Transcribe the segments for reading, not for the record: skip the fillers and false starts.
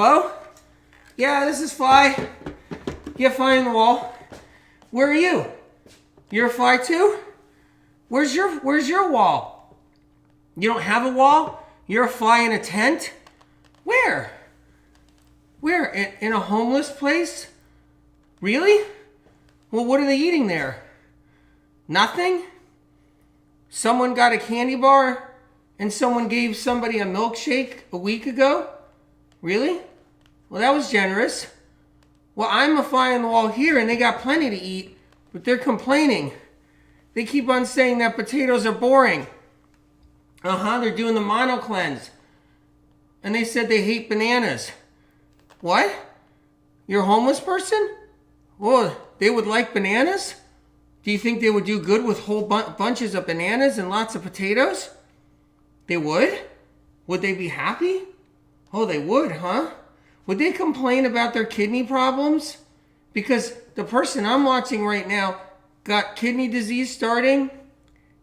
Hello? Yeah, this is Fly. Yeah, Fly in the wall. Where are you? You're a fly too? Where's your wall? You don't have a wall? You're a fly in a tent? Where? Where? In a homeless place? Really? Well, what are they eating there? Nothing? Someone got a candy bar and someone gave somebody a milkshake a week ago? Really? Well, that was generous. Well, I'm a fly on the wall here and they got plenty to eat, but they're complaining. They keep on saying that potatoes are boring. They're doing the mono cleanse. And they said they hate bananas. What? You're a homeless person? Well, they would like bananas? Do you think they would do good with whole bunches of bananas and lots of potatoes? They would? Would they be happy? Oh, they would, huh? Would they complain about their kidney problems? Because the person I'm watching right now got kidney disease starting,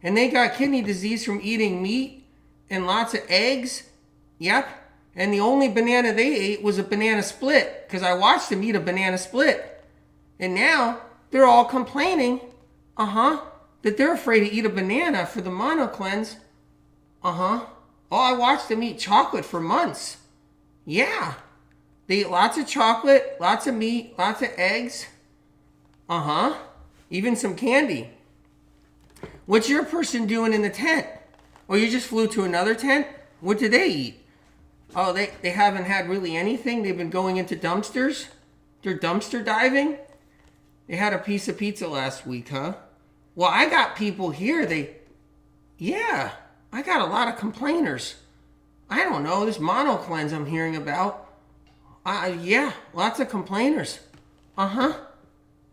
and they got kidney disease from eating meat and lots of eggs. Yep. And the only banana they ate was a banana split, because I watched them eat a banana split. And now they're all complaining, that they're afraid to eat a banana for the mono cleanse. Oh, I watched them eat chocolate for months. Yeah. They eat lots of chocolate, lots of meat, lots of eggs. Even some candy. What's your person doing in the tent? Oh, you just flew to another tent? What did they eat? Oh, they haven't had really anything? They've been going into dumpsters? They're dumpster diving? They had a piece of pizza last week, huh? Well, I got people here, I got a lot of complainers. I don't know, this mono cleanse I'm hearing about. Lots of complainers.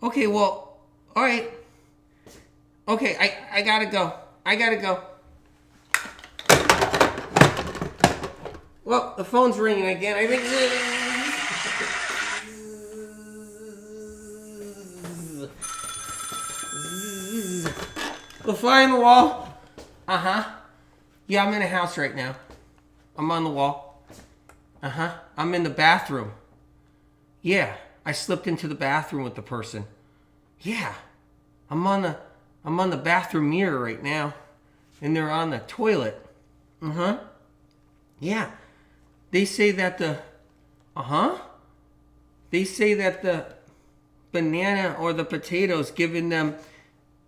Okay, well, all right. Okay, I gotta go. Well, the phone's ringing again. I think. The fly on the wall. Yeah, I'm in a house right now. I'm on the wall. I'm in the bathroom. Yeah, I slipped into the bathroom with the person. Yeah, I'm on the bathroom mirror right now, and they're on the toilet. Yeah, they say that the banana or the potatoes giving them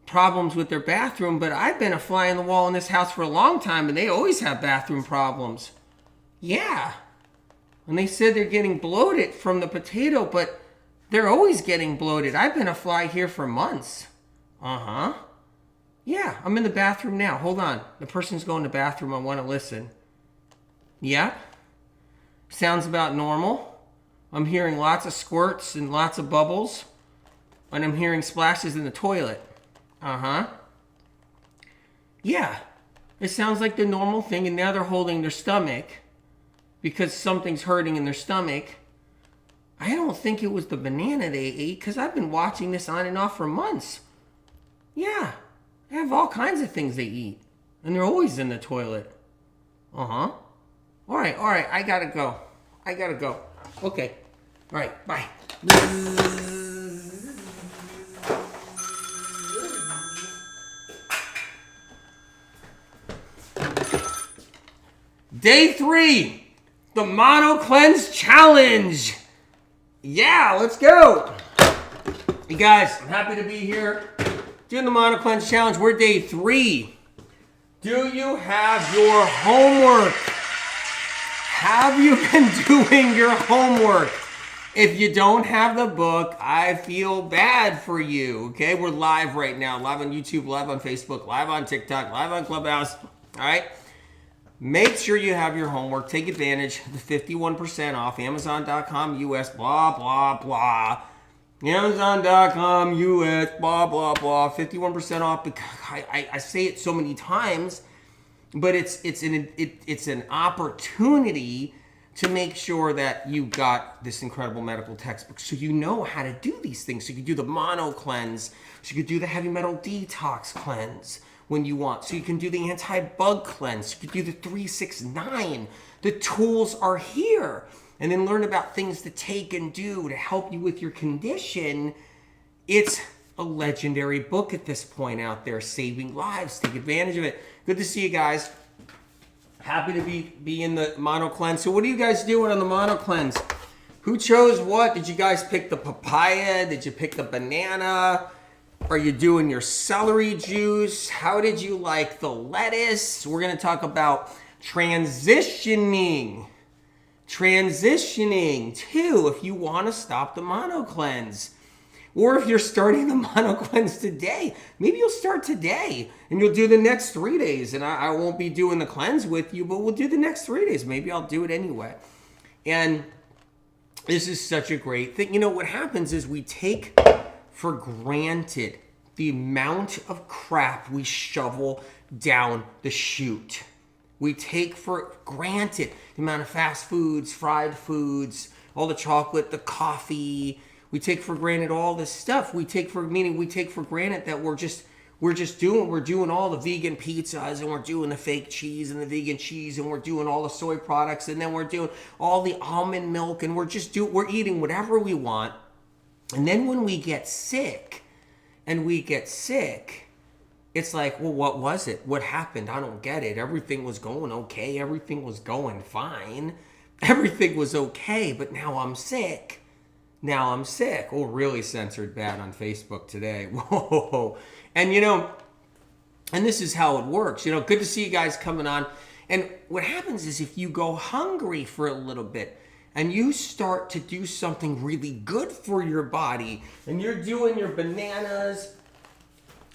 problems with their bathroom, but I've been a fly on the wall in this house for a long time, and they always have bathroom problems. Yeah. And they said they're getting bloated from the potato, but they're always getting bloated. I've been a fly here for months. Yeah, I'm in the bathroom now. Hold on. The person's going to the bathroom. I want to listen. Yeah. Sounds about normal. I'm hearing lots of squirts and lots of bubbles. And I'm hearing splashes in the toilet. Yeah. It sounds like the normal thing, and now they're holding their stomach because something's hurting in their stomach. I don't think it was the banana they ate, because I've been watching this on and off for months. Yeah, they have all kinds of things they eat, and they're always in the toilet. All right, I gotta go. Okay, all right, bye. Day 3. The Mono Cleanse Challenge. Yeah, let's go. Hey guys, I'm happy to be here doing the Mono Cleanse Challenge. We're day 3. Do you have your homework? Have you been doing your homework? If you don't have the book, I feel bad for you. Okay, we're live right now. Live on YouTube, live on Facebook, live on TikTok, live on Clubhouse. All right. Make sure you have your homework. Take advantage of the 51% off. Amazon.com US, blah, blah, blah. Amazon.com US, blah, blah, blah. 51% off. Because I say it so many times, but it's an opportunity to make sure that you got this incredible medical textbook, so you know how to do these things. So you can do the mono cleanse. So you can do the heavy metal detox cleanse when you want. So you can do the anti-bug cleanse. You can do the 369. The tools are here. and then learn about things to take and do to help you with your condition, it's a legendary book at this point out there, saving lives. Take advantage of it. Good to see you guys. Happy to be in the mono cleanse. So what are you guys doing on the mono cleanse? Who chose what? Did you guys pick the papaya? Did you pick the banana? Are you doing your celery juice? How did you like the lettuce? We're going to talk about transitioning too if you want to stop the mono cleanse. Or if you're starting the mono cleanse today, maybe you'll start today and you'll do the next 3 days. And I won't be doing the cleanse with you, but we'll do the next 3 days. Maybe I'll do it anyway. And this is such a great thing. You know, what happens is we take for granted the amount of crap we shovel down the chute. We take for granted the amount of fast foods, fried foods, all the chocolate, the coffee. We take for granted all this stuff. We take for granted that we're doing all the vegan pizzas, and we're doing the fake cheese and the vegan cheese, and we're doing all the soy products, and then we're doing all the almond milk, and we're eating whatever we want. And then when we get sick, it's like, well, what was it? What happened? I don't get it. Everything was going okay. Everything was going fine. Everything was okay, but now I'm sick. Oh, really censored bad on Facebook today. Whoa. And and this is how it works. Good to see you guys coming on. And what happens is if you go hungry for a little bit and you start to do something really good for your body, and you're doing your bananas,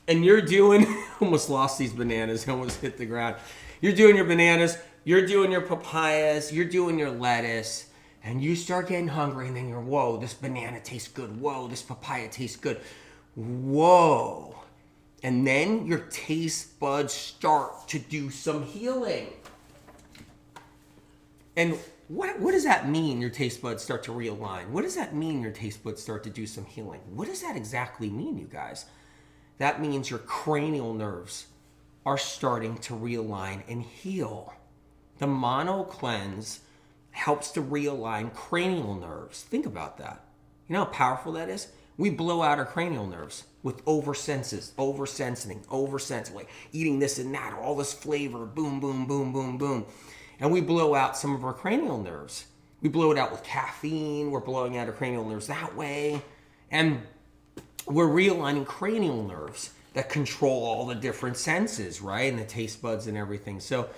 and you're doing, almost lost these bananas, almost hit the ground. You're doing your bananas, you're doing your papayas, you're doing your lettuce, and you start getting hungry, and then you're, whoa, this banana tastes good. Whoa, this papaya tastes good. Whoa. And then your taste buds start to do some healing. And what does that mean, your taste buds start to realign? What does that mean, your taste buds start to do some healing? What does that exactly mean, you guys? That means your cranial nerves are starting to realign and heal. The mono cleanse helps to realign cranial nerves. Think about that. You know how powerful that is? We blow out our cranial nerves with oversensing, like eating this and that, all this flavor, boom, boom, boom, boom, boom. And we blow out some of our cranial nerves. We blow it out with caffeine. We're blowing out our cranial nerves that way. And we're realigning cranial nerves that control all the different senses, right? And the taste buds and everything. So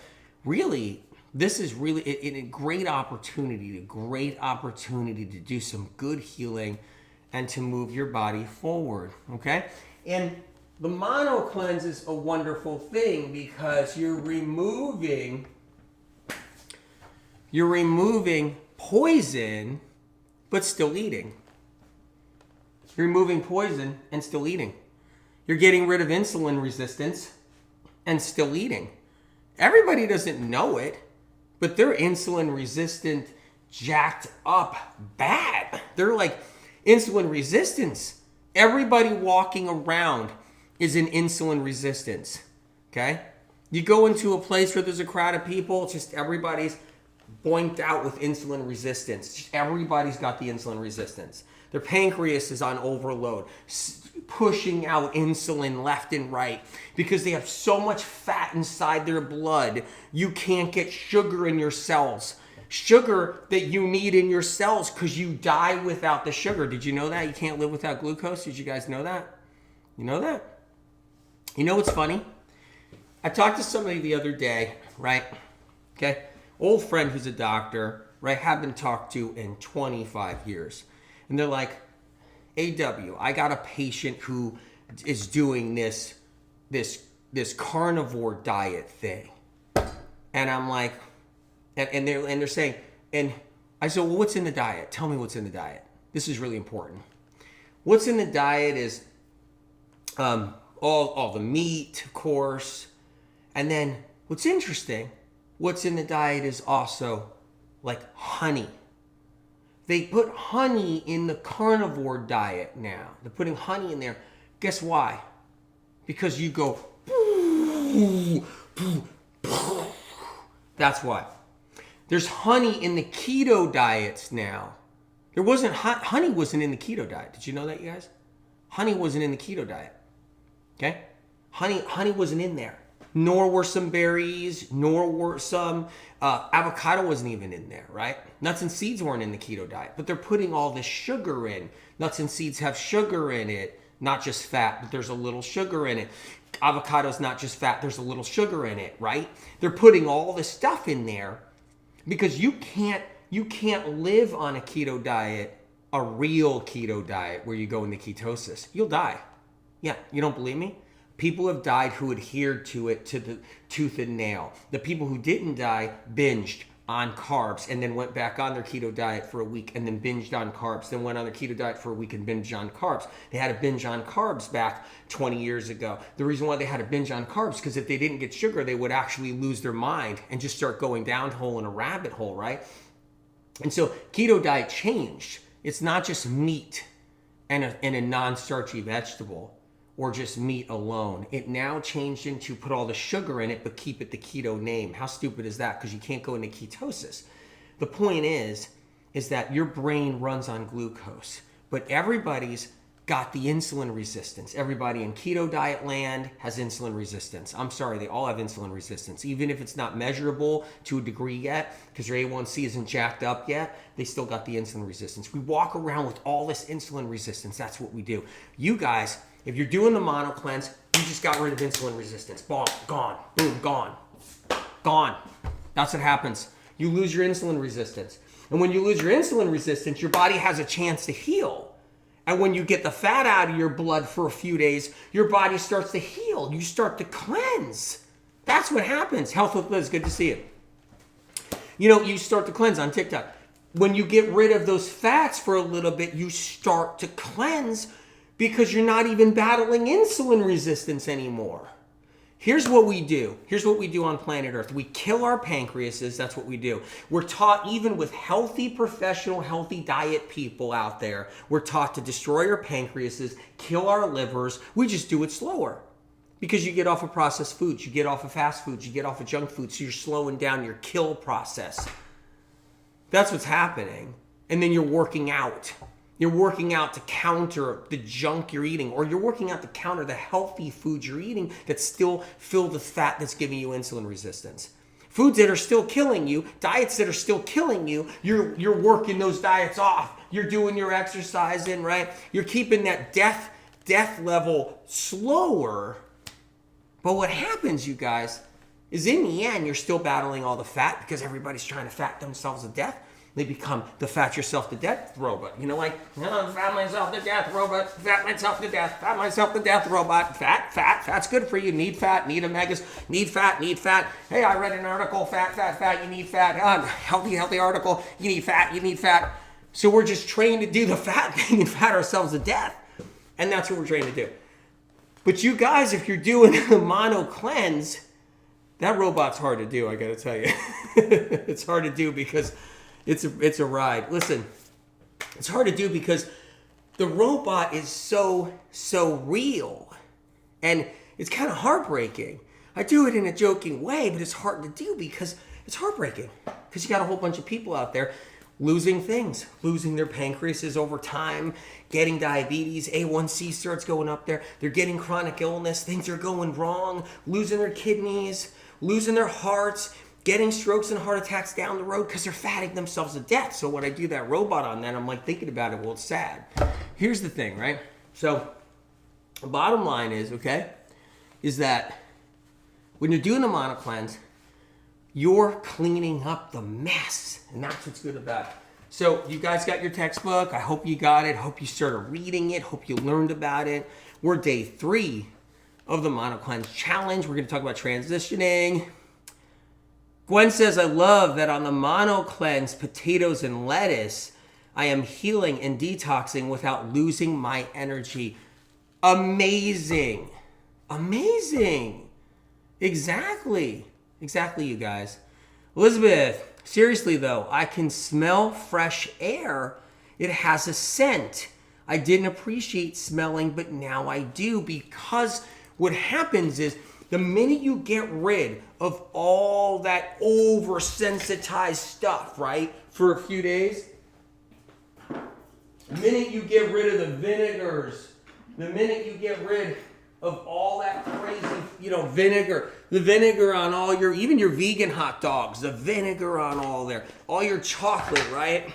really, this is really a great opportunity to do some good healing and to move your body forward, okay? And the mono cleanse is a wonderful thing because you're removing poison, but still eating. You're removing poison and still eating. You're getting rid of insulin resistance and still eating. Everybody doesn't know it, but they're insulin resistant, jacked up bad. They're like insulin resistance. Everybody walking around is in insulin resistance, okay? You go into a place where there's a crowd of people, just everybody's boinked out with insulin resistance. Just everybody's got the insulin resistance. Their pancreas is on overload, pushing out insulin left and right because they have so much fat inside their blood, you can't get sugar in your cells. Sugar that you need in your cells because you die without the sugar. Did you know that? You can't live without glucose. Did you guys know that? You know that? You know what's funny? I talked to somebody the other day, right? Okay. Old friend who's a doctor, right? Haven't talked to in 25 years. And they're like, AW, I got a patient who is doing this carnivore diet thing. And I'm like, and they're saying, and I said, well, what's in the diet? Tell me what's in the diet. This is really important. What's in the diet is all the meat, of course. And then what's interesting, what's in the diet is also like honey. They put honey in the carnivore diet now. They're putting honey in there. Guess why? Because you go, that's why. There's honey in the keto diets now. There wasn't, honey wasn't in the keto diet. Did you know that, you guys? Honey wasn't in the keto diet. Okay? Honey wasn't in there. Nor were some berries, nor were some, avocado wasn't even in there, right? Nuts and seeds weren't in the keto diet, but they're putting all this sugar in. Nuts and seeds have sugar in it, not just fat, but there's a little sugar in it. Avocado's not just fat, there's a little sugar in it, right? They're putting all this stuff in there because you can't live on a keto diet, a real keto diet where you go into ketosis. You'll die. Yeah, you don't believe me? People have died who adhered to it to the tooth and nail. The people who didn't die binged on carbs and then went back on their keto diet for a week and then binged on carbs, then went on their keto diet for a week and binged on carbs. They had a binge on carbs back 20 years ago. The reason why they had a binge on carbs because if they didn't get sugar, they would actually lose their mind and just start going downhole in a rabbit hole, right? And so keto diet changed. It's not just meat and a non-starchy vegetable or just meat alone. It now changed into put all the sugar in it, but keep it the keto name. How stupid is that? Because you can't go into ketosis. The point is that your brain runs on glucose, but everybody's got the insulin resistance. Everybody in keto diet land has insulin resistance. I'm sorry, they all have insulin resistance. Even if it's not measurable to a degree yet, because your A1C isn't jacked up yet, they still got the insulin resistance. We walk around with all this insulin resistance. That's what we do. You guys, if you're doing the mono cleanse, you just got rid of insulin resistance. Boom, gone. Boom, gone. Gone. That's what happens. You lose your insulin resistance. And when you lose your insulin resistance, your body has a chance to heal. And when you get the fat out of your blood for a few days, your body starts to heal. You start to cleanse. That's what happens. Health with Liz, good to see you. You know, you start to cleanse on TikTok. When you get rid of those fats for a little bit, you start to cleanse because you're not even battling insulin resistance anymore. Here's what we do. Here's what we do on planet Earth. We kill our pancreases. That's what we do. We're taught, even with healthy, professional, healthy diet people out there, we're taught to destroy our pancreases, kill our livers. We just do it slower because you get off of processed foods, you get off of fast foods, you get off of junk food, so you're slowing down your kill process. That's what's happening. And then you're working out. You're working out to counter the junk you're eating, or you're working out to counter the healthy foods you're eating that still fill the fat that's giving you insulin resistance. Foods that are still killing you, diets that are still killing you, you're working those diets off. You're doing your exercising, right? You're keeping that death level slower. But what happens, you guys, is in the end, you're still battling all the fat because everybody's trying to fat themselves to death. They become the fat yourself to death robot. You know, like, fat myself to death robot, fat myself to death, fat myself to death robot, fat's good for you. Need fat, need omegas, need fat. Hey, I read an article, fat, you need fat. Healthy article, you need fat. So we're just trained to do the fat thing and fat ourselves to death. And that's what we're trained to do. But you guys, if you're doing the mono cleanse, that robot's hard to do, I gotta tell you. It's hard to do because it's a ride. Listen, it's hard to do because the robot is so real. And it's kind of heartbreaking. I do it in a joking way, but it's hard to do because it's heartbreaking. Because you got a whole bunch of people out there losing things, losing their pancreases over time, getting diabetes, A1C starts going up there, they're getting chronic illness, things are going wrong, losing their kidneys, losing their hearts, getting strokes and heart attacks down the road because they're fatting themselves to death. So when I do that robot on that, I'm like thinking about it, well, it's sad. Here's the thing, right? So the bottom line is, is that when you're doing a mono cleanse, you're cleaning up the mess. And that's what's good about it. So you guys got your textbook. I hope you got it. Hope you started reading it. Hope you learned about it. We're day 3 of the mono cleanse challenge. We're going to talk about transitioning. Gwen says, I love that on the mono cleanse, potatoes and lettuce, I am healing and detoxing without losing my energy. Amazing. Exactly, you guys. Elizabeth, seriously though, I can smell fresh air. It has a scent. I didn't appreciate smelling, but now I do, because what happens is The minute you get rid of all that oversensitized stuff, right, for a few days, the minute you get rid of the vinegars, the minute you get rid of all that crazy, vinegar, the vinegar on all your, even your vegan hot dogs, the vinegar on all your chocolate, right?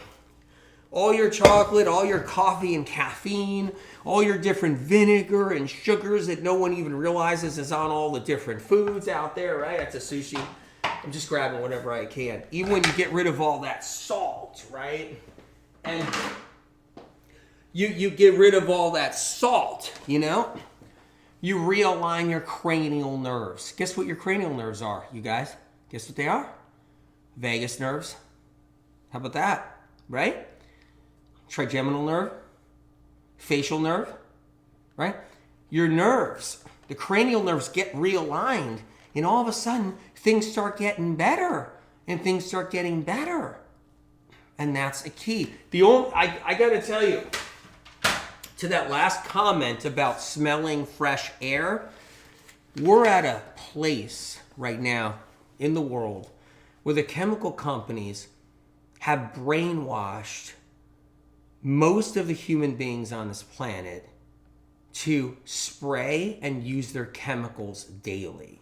All your chocolate, all your coffee and caffeine, all your different vinegar and sugars that no one even realizes is on all the different foods out there, right? That's a sushi. I'm just grabbing whatever I can. Even when you get rid of all that salt, right? And you get rid of all that salt, you realign your cranial nerves. Guess what your cranial nerves are, you guys? Guess what they are? Vagus nerves. How about that, right? Trigeminal nerve, facial nerve, right? Your nerves, the cranial nerves get realigned, and all of a sudden, things start getting better, and things start getting better. And that's a key. I got to tell you, to that last comment about smelling fresh air, we're at a place right now in the world where the chemical companies have brainwashed most of the human beings on this planet to spray and use their chemicals daily.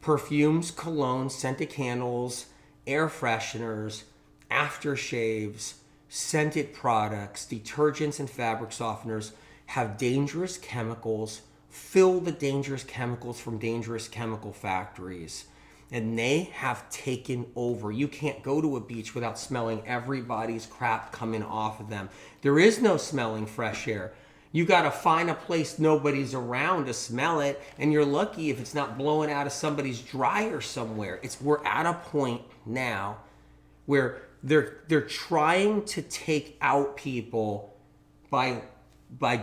Perfumes, colognes, scented candles, air fresheners, aftershaves, scented products, detergents, and fabric softeners have dangerous chemicals, fill the dangerous chemicals from dangerous chemical factories. And they have taken over. You can't go to a beach without smelling everybody's crap coming off of them. There is no smelling fresh air. You got to find a place nobody's around to smell it, and you're lucky if it's not blowing out of somebody's dryer somewhere. We're at a point now where they're trying to take out people by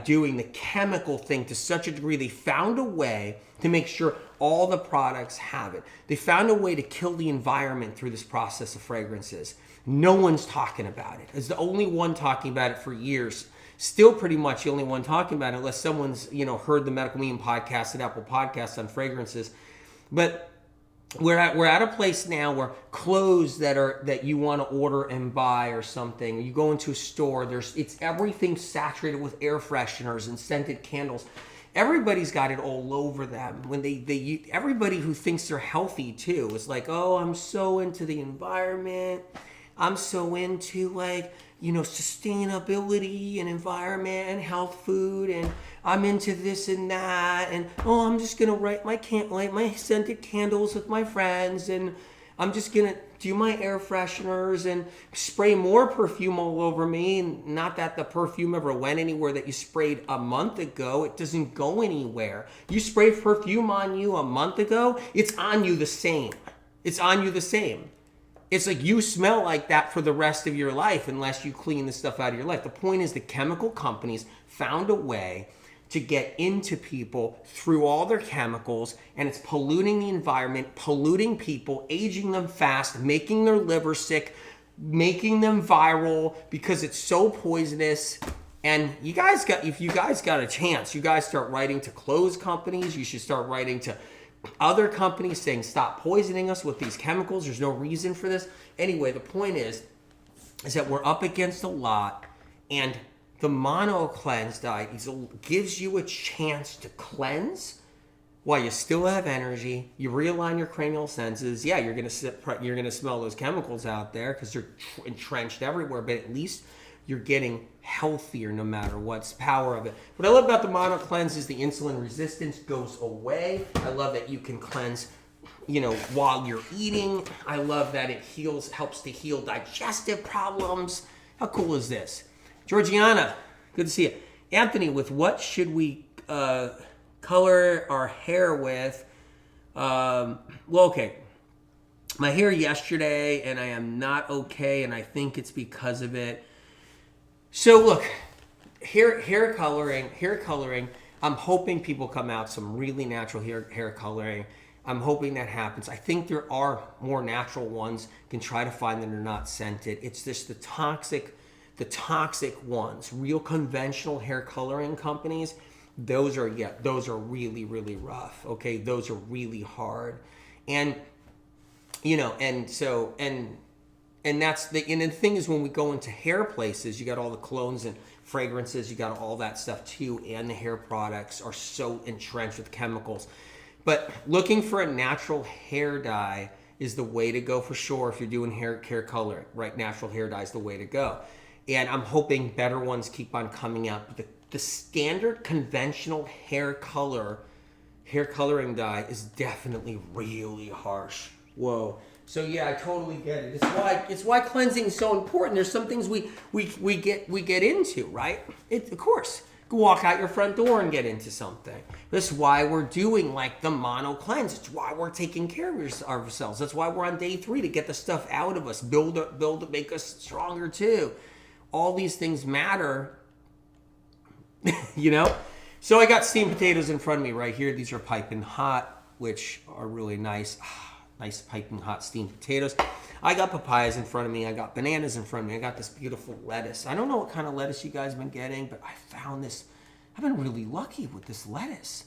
doing the chemical thing to such a degree. They found a way to make sure all the products have it. They found a way to kill the environment through this process of fragrances. No one's talking about it. It's the only one talking about it for years. Still pretty much the only one talking about it, unless someone's heard the Medical Meme podcast and Apple Podcasts on fragrances. But we're at a place now where clothes that you want to order and buy or something, you go into a store, it's everything saturated with air fresheners and scented candles. Everybody's got it all over them. When everybody who thinks they're healthy too is like, oh, I'm so into the environment. I'm so into sustainability and environment and health food, and I'm into this and that, and I'm just gonna light my scented candles with my friends, and I'm just gonna do my air fresheners and spray more perfume all over me. And not that the perfume ever went anywhere that you sprayed a month ago. It doesn't go anywhere. You spray perfume on you a month ago, it's on you the same. It's on you the same. It's like you smell like that for the rest of your life unless you clean the stuff out of your life. The point is the chemical companies found a way to get into people through all their chemicals, and it's polluting the environment, polluting people, aging them fast, making their liver sick, making them viral because it's so poisonous. And if you guys got a chance, you guys start writing to clothes companies. You should start writing to other companies saying, stop poisoning us with these chemicals. There's no reason for this. Anyway, the point is that we're up against a lot, and the mono cleanse diet gives you a chance to cleanse while you still have energy. You realign your cranial senses. Yeah, you're gonna smell those chemicals out there because they're entrenched everywhere, but at least you're getting healthier no matter what's power of it. What I love about the mono cleanse is the insulin resistance goes away. I love that you can cleanse, while you're eating. I love that it helps to heal digestive problems. How cool is this? Georgiana, good to see you. Anthony, with what should we color our hair with? Okay. My hair yesterday, and I am not okay, and I think it's because of it. So look, hair coloring. I'm hoping people come out some really natural hair coloring. I'm hoping that happens. I think there are more natural ones. You can try to find them. They're not scented. It's just the toxic ones, real conventional hair coloring companies. those are really, really rough. Okay, those are really hard. And and that's and the thing is, when we go into hair places, you got all the colognes and fragrances, you got all that stuff too, and the hair products are so entrenched with chemicals. But looking for a natural hair dye is the way to go for sure if you're doing hair coloring, right? Natural hair dye is the way to go. And I'm hoping better ones keep on coming out. But the standard conventional hair coloring dye is definitely really harsh. Whoa. So yeah, I totally get it. It's why cleansing is so important. There's some things we get into, right? Of course. Go walk out your front door and get into something. That's why we're doing like the mono cleanse. It's why we're taking care of ourselves. That's why we're on day 3 to get the stuff out of us, build, make us stronger too. All these things matter, So I got steamed potatoes in front of me right here. These are piping hot, which are really nice. Nice piping hot steamed potatoes. I got papayas in front of me. I got bananas in front of me. I got this beautiful lettuce. I don't know what kind of lettuce you guys have been getting, but I found this. I've been really lucky with this lettuce.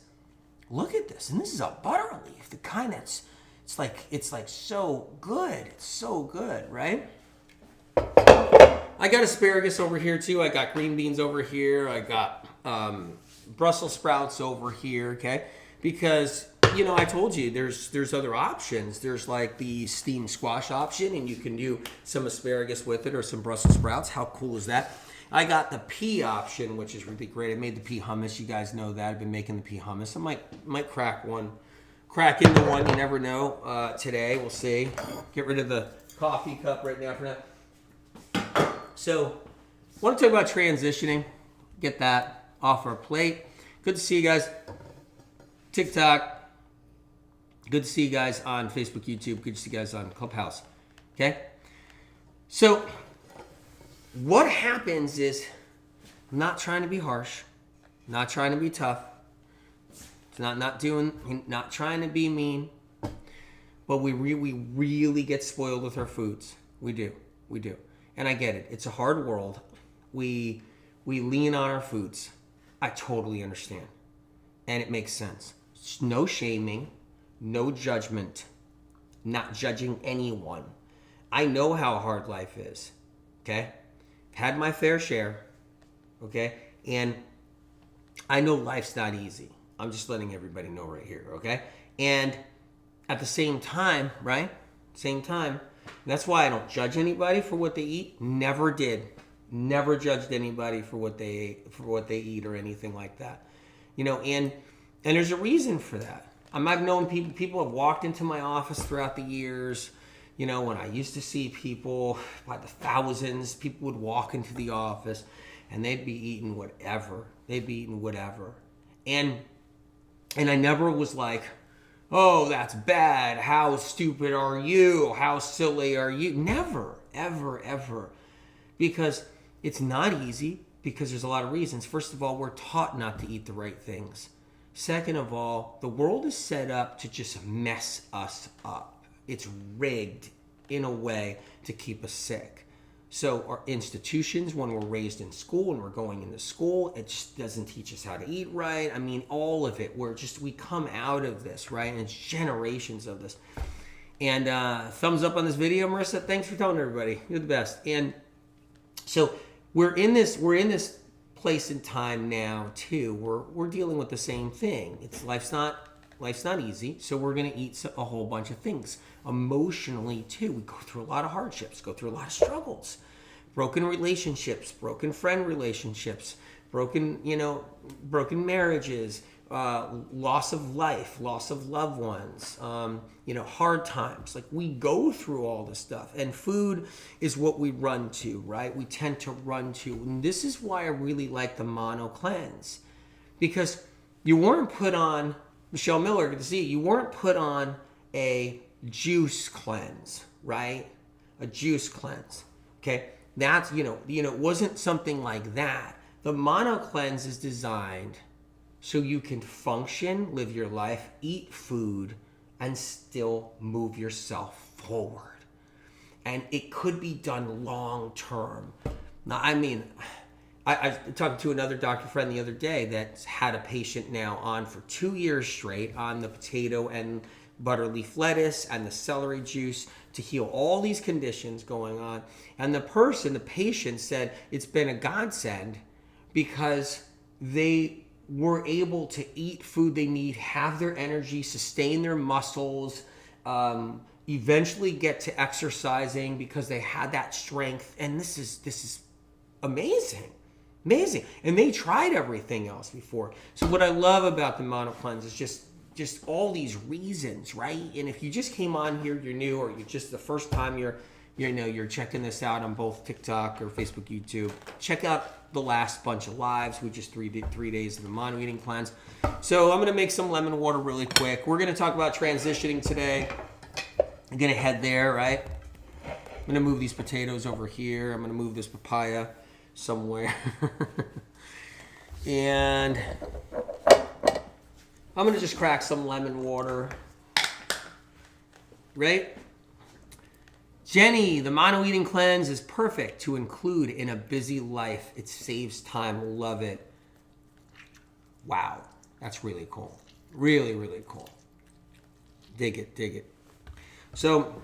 Look at this. And this is a butter leaf. The kind that's, it's like so good. It's so good, right? I got asparagus over here too. I got green beans over here. I got Brussels sprouts over here, okay? Because I told you there's other options. There's like the steamed squash option, and you can do some asparagus with it or some Brussels sprouts. How cool is that? I got the pea option, which is really great. I made the pea hummus. You guys know that. I've been making the pea hummus. I might crack into one. You never know. Today, we'll see. Get rid of the coffee cup right now for now. So, I want to talk about transitioning. Get that off our plate. Good to see you guys. TikTok. Good to see you guys on Facebook, YouTube. Good to see you guys on Clubhouse. Okay? So, what happens is, I'm not trying to be harsh, not trying to be tough, not trying to be mean, but we really get spoiled with our foods. We do. And I get it. It's a hard world. We lean on our foods. I totally understand. And it makes sense. No shaming. No judgment, not judging anyone. I know how hard life is, okay? Had my fair share, okay? And I know life's not easy. I'm just letting everybody know right here, okay? And at the same time, right? That's why I don't judge anybody for what they eat. Never did. Never judged anybody for what they eat or anything like that. And there's a reason for that. I've known people have walked into my office throughout the years. When I used to see people by the thousands, people would walk into the office and they'd be eating whatever. And I never was like, oh, that's bad. How stupid are you? How silly are you? Never, ever, ever. Because it's not easy, because there's a lot of reasons. First of all, we're taught not to eat the right things. Second of all, the world is set up to just mess us up. It's rigged in a way to keep us sick. So our institutions, when we're raised in school and we're going into school, it just doesn't teach us how to eat right. I mean, all of it. We come out of this, right? And it's generations of this. And thumbs up on this video, Marissa. Thanks for telling everybody. You're the best. And so we're in this place in time now too. We're dealing with the same thing. Life's not easy, so we're going to eat a whole bunch of things. Emotionally too, we go through a lot of hardships, go through a lot of struggles, broken relationships, broken friend relationships, broken marriages, loss of life, loss of loved ones, hard times. Like, we go through all this stuff, and food is what we run to, right? We tend to run to. And this is why I really like the mono cleanse, because you weren't put on, Michelle Miller, good to see you, weren't put on a juice cleanse, right? A juice cleanse. Okay. That's, it wasn't something like that. The mono cleanse is designed so you can function, live your life, eat food, and still move yourself forward. And it could be done long term. Now, I mean, I talked to another doctor friend the other day that's had a patient now on for 2 years straight on the potato and butter leaf lettuce and the celery juice to heal all these conditions going on. And the patient said it's been a godsend because they were able to eat food they need, have their energy, sustain their muscles, eventually get to exercising because they had that strength. And this is amazing. Amazing. And they tried everything else before. So what I love about the Mono Cleanse is just all these reasons, right? And if you just came on here, you're new, or you're just the first time you're checking this out on both TikTok or Facebook, YouTube, check out the last bunch of lives. We just 3 days of the mono eating cleanse. So I'm gonna make some lemon water really quick. We're gonna talk about transitioning today. I'm gonna head there, right? I'm gonna move these potatoes over here. I'm gonna move this papaya somewhere. And I'm going to just crack some lemon water. Right? Jenny, the mono eating cleanse is perfect to include in a busy life. It saves time. Love it. Wow. That's really cool. Really, really cool. Dig it, dig it. So,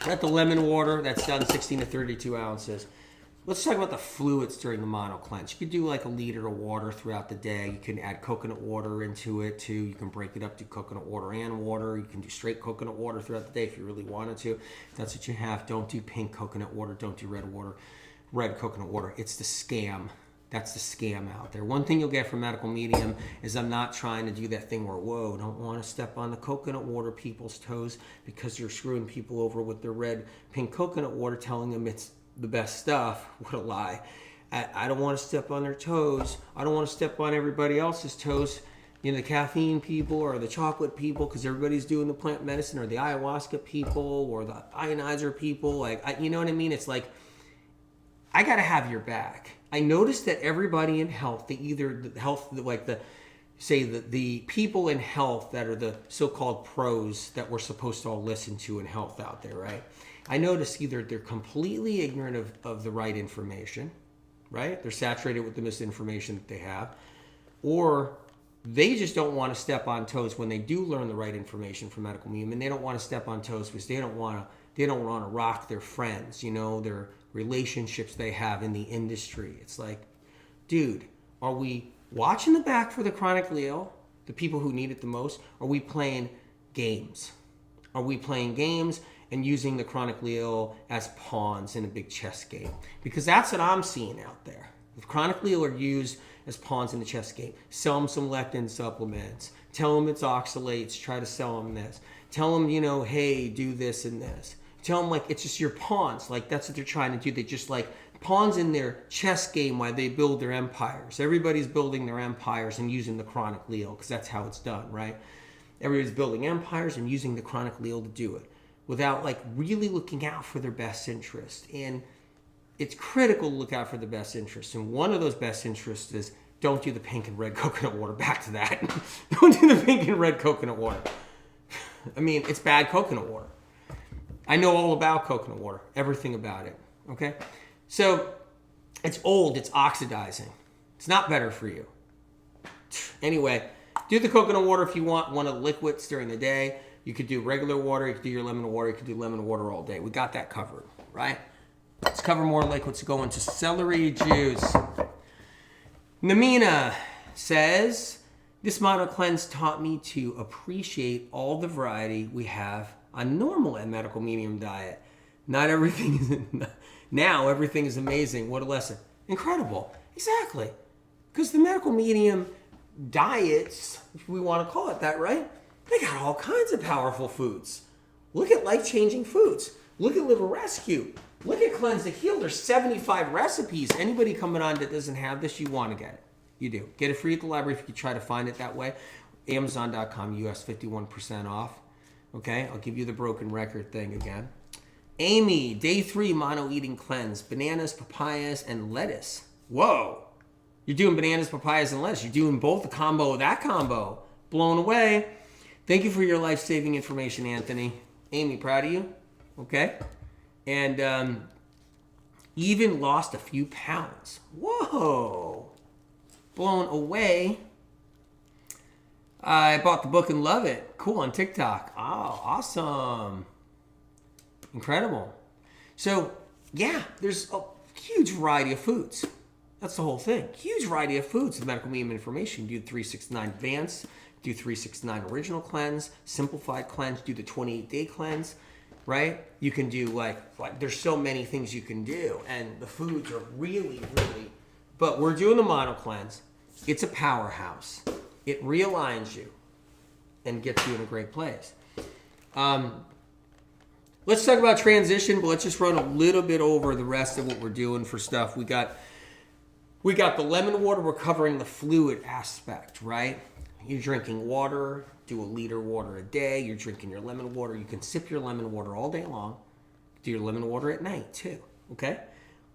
got the lemon water. That's done 16 to 32 ounces. Let's talk about the fluids during the mono cleanse. You could do like a liter of water throughout the day. You can add coconut water into it too. You can break it up to coconut water and water. You can do straight coconut water throughout the day if you really wanted to. If that's what you have. Don't do pink coconut water. Don't do red coconut water. It's the scam. That's the scam out there. One thing you'll get from Medical Medium is I'm not trying to do that thing where, whoa, don't want to step on the coconut water people's toes because you're screwing people over with their pink coconut water, telling them it's the best stuff. What a lie. I don't want to step on their toes. I don't want to step on everybody else's toes, the caffeine people or the chocolate people, because everybody's doing the plant medicine, or the ayahuasca people or the ionizer people. You know what I mean? It's like, I got to have your back. I noticed that everybody in health, the people in health that are the so-called pros that we're supposed to all listen to in health out there, right? I notice either they're completely ignorant of the right information, right? They're saturated with the misinformation that they have, or they just don't want to step on toes when they do learn the right information from Medical Medium, and they don't want to step on toes because they don't want to rock their friends, their relationships they have in the industry. It's like, dude, are we watching the back for the chronically ill, the people who need it the most? Are we playing games? Are we playing games and using the chronically ill as pawns in a big chess game? Because that's what I'm seeing out there. The chronically ill are used as pawns in the chess game. Sell them some lectin supplements. Tell them it's oxalates. Try to sell them this. Tell them, hey, do this and this. Tell them it's just your pawns. That's what they're trying to do. They just pawns in their chess game while they build their empires. Everybody's building their empires and using the chronically ill because that's how it's done, right? Everybody's building empires and using the chronically ill to do it, without really looking out for their best interest. And it's critical to look out for the best interest. And one of those best interests is don't do the pink and red coconut water. Back to that. Don't do the pink and red coconut water. I mean, it's bad coconut water. I know all about coconut water, everything about it. Okay? So it's old, it's oxidizing. It's not better for you. Anyway, do the coconut water if you want one of the liquids during the day. You could do regular water, you could do your lemon water, you could do lemon water all day. We got that covered, right? Let's cover more liquids. Go into celery juice. Namina says, this mono cleanse taught me to appreciate all the variety we have on normal and Medical Medium diet. Now everything is amazing. What a lesson. Incredible. Exactly. Because the Medical Medium diets, if we want to call it that, right? They got all kinds of powerful foods. Look at life-changing foods. Look at Liver Rescue. Look at Cleanse to Heal. There's 75 recipes. Anybody coming on that doesn't have this, you want to get it. You do. Get it free at the library if you try to find it that way. Amazon.com, US 51% off. Okay, I'll give you the broken record thing again. Amy, day 3 mono eating cleanse. Bananas, papayas, and lettuce. Whoa. You're doing bananas, papayas, and lettuce. You're doing both the combo of that combo. Blown away. Thank you for your life-saving information, Anthony. Amy, proud of you. Okay? And Even lost a few pounds. Whoa. Blown away. I bought the book and love it. Cool, on TikTok. Oh, awesome. Incredible. So, yeah, there's a huge variety of foods. That's the whole thing. Huge variety of foods with medical medium information. Do the 369 Advanced, do 369 Original Cleanse, Simplified Cleanse, do the 28-day cleanse, right? You can do like there's so many things you can do, and the foods are really, but we're doing the mono cleanse. It's a powerhouse. It realigns you and gets you in a great place. Let's talk about transition, but let's just run a little bit over the rest of what we're doing for stuff. We got the lemon water. We're covering the fluid aspect, right? You're drinking water, do a liter of water a day. You're drinking your lemon water. You can sip your lemon water all day long. Do your lemon water at night too, okay?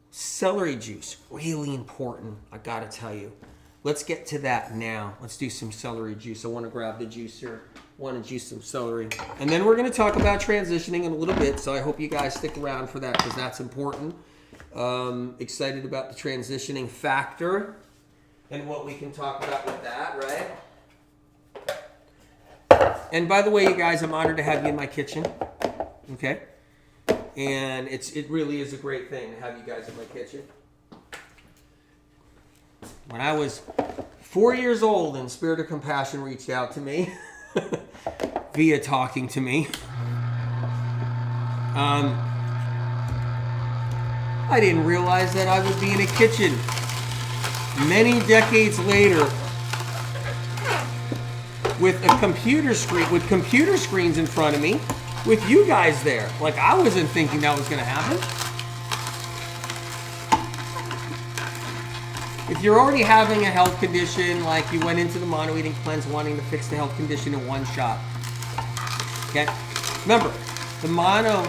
Celery juice, really important, I gotta tell you. Let's get to that now. Let's do some celery juice. I want to grab the juicer. I want to juice some celery. And then we're going to talk about transitioning in a little bit, so I hope you guys stick around for that because that's important. Excited about the transitioning factor and what we can talk about with that, right? And by the way, you guys, I'm honored to have you in my kitchen, okay? And it really is a great thing to have you guys in my kitchen. When I was 4 years old and Spirit of Compassion reached out to me via talking to me, I didn't realize that I would be in a kitchen many decades later with a computer screen, with computer screens in front of me, with you guys there. Like, I wasn't thinking that was going to happen. If you're already having a health condition, like you went into the mono eating cleanse wanting to fix the health condition in one shot, okay? Remember, the mono,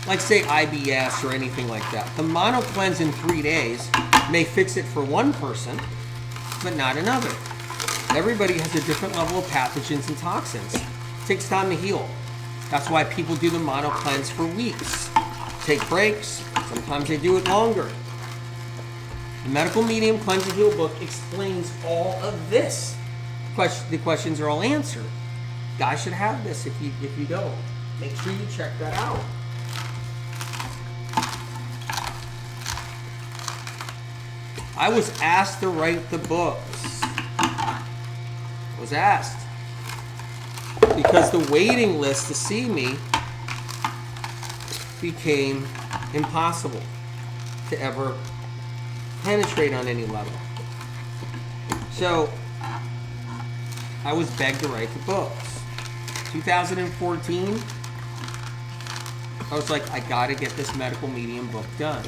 like say IBS or anything like that, the mono cleanse in 3 days may fix it for one person, but not another. Everybody has a different level of pathogens and toxins. It takes time to heal. That's why people do the mono cleanse for weeks. Take breaks. Sometimes they do it longer. The Medical Medium Cleanse and Heal book explains all of this. The questions are all answered. Guys should have this if you don't. Make sure you check that out. I was asked to write the books. I was asked. Because the waiting list to see me became impossible to ever penetrate on any level. So I was begged to write the books. 2014, I was like, I gotta get this Medical Medium book done.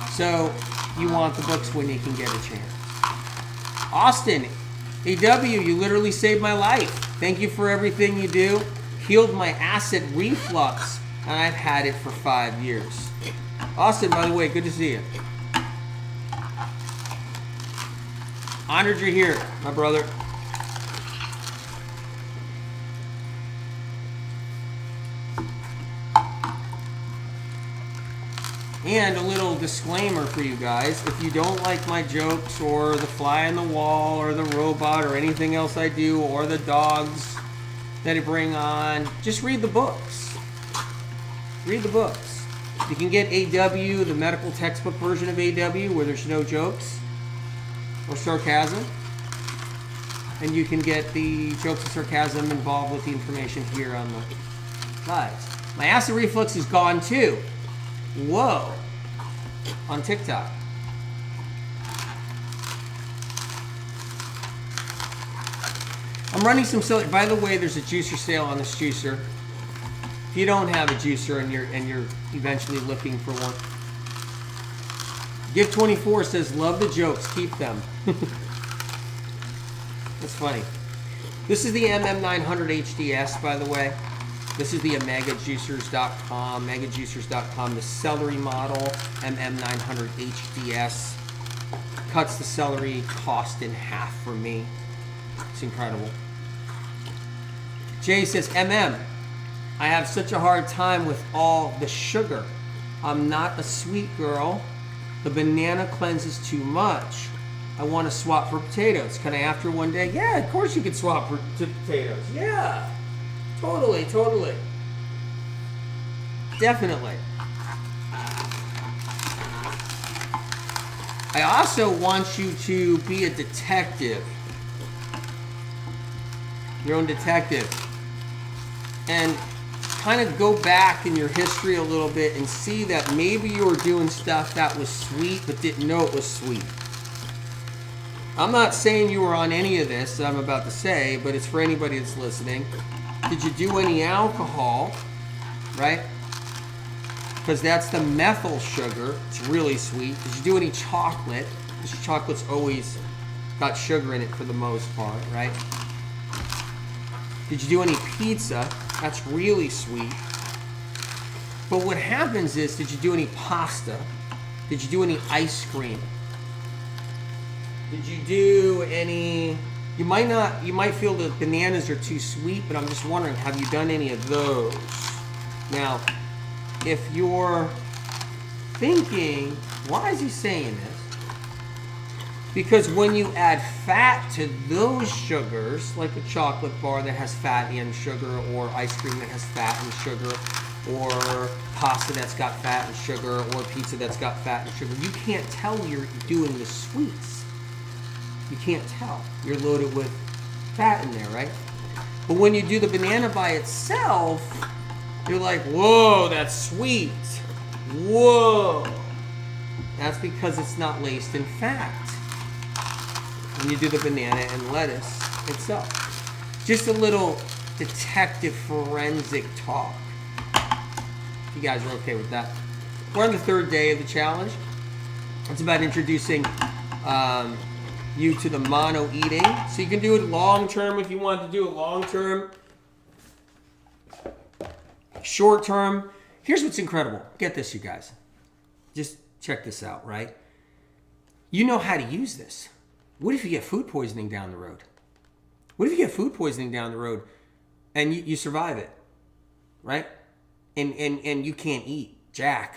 So you want the books when you can get a chance. Austin, AW, you literally saved my life. Thank you for everything you do. Healed my acid reflux. And I've had it for 5 years. Austin, by the way, good to see you. Honored you're here, my brother. And a little disclaimer for you guys. If you don't like my jokes or the fly on the wall or the robot or anything else I do or the dogs that I bring on, just read the books. Read the books. You can get AW, the medical textbook version of AW, where there's no jokes or sarcasm. And you can get the jokes and sarcasm involved with the information here on the slides. My acid reflux is gone too. Whoa. On TikTok. I'm running some celery. By the way, there's a juicer sale on this juicer. If you don't have a juicer and you're eventually looking for one, Give24 says, love the jokes, keep them. That's funny. This is the MM900 HDS, by the way. This is the OmegaJuicers.com, OmegaJuicers.com, the celery model, MM900 HDS. Cuts the celery cost in half for me. It's incredible. Jay says, MM. I have such a hard time with all the sugar. I'm not a sweet girl. The banana cleanses too much. I want to swap for potatoes. Can I after one day? Yeah, of course you can swap for potatoes. Yeah, totally. Definitely. I also want you to be a detective. Your own detective. And kind of go back in your history a little bit and see that maybe you were doing stuff that was sweet but didn't know it was sweet. I'm not saying you were on any of this that I'm about to say, but it's for anybody that's listening. Did you do any alcohol, right? Because that's the methyl sugar. It's really sweet. Did you do any chocolate? Because chocolate's always got sugar in it for the most part, right? Did you do any pizza? That's really sweet. But what happens is, did you do any pasta? Did you do any ice cream? Did you do any... You might feel that bananas are too sweet, but I'm just wondering, have you done any of those? Now, if you're thinking, why is he saying this? Because when you add fat to those sugars, like a chocolate bar that has fat and sugar, or ice cream that has fat and sugar, or pasta that's got fat and sugar, or pizza that's got fat and sugar, you can't tell you're doing the sweets. You can't tell. You're loaded with fat in there, right? But when you do the banana by itself, you're like, whoa, that's sweet. Whoa. That's because it's not laced in fat. When you do the banana and lettuce itself. Just a little detective forensic talk. If you guys are okay with that. We're on the third day of the challenge. It's about introducing you to the mono eating. So you can do it long term if you want to do it long term. Short term. Here's what's incredible. Get this, you guys. Just check this out, right? You know how to use this. What if you get food poisoning down the road? What if you get food poisoning down the road and you survive it, right? And you can't eat jack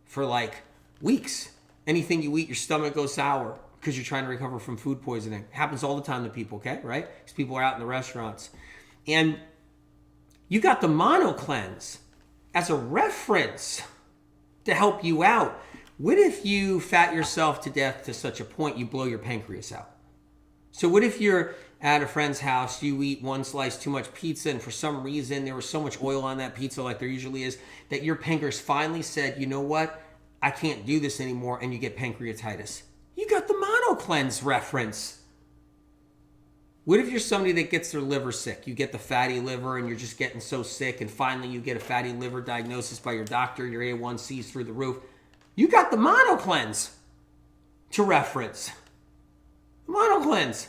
for like weeks. Anything you eat, your stomach goes sour because you're trying to recover from food poisoning. It happens all the time to people, okay, right? Because people are out in the restaurants. And you got the mono cleanse as a reference to help you out. What if you fat yourself to death to such a point you blow your pancreas out? So what if you're at a friend's house, you eat one slice too much pizza, and for some reason there was so much oil on that pizza, like there usually is, that your pancreas finally said, you know what, I can't do this anymore, and you get pancreatitis. You got the mono cleanse reference. What if you're somebody that gets their liver sick? You get the fatty liver and you're just getting so sick, and finally you get a fatty liver diagnosis by your doctor, your A1C's through the roof. You got the mono cleanse to reference. Mono cleanse.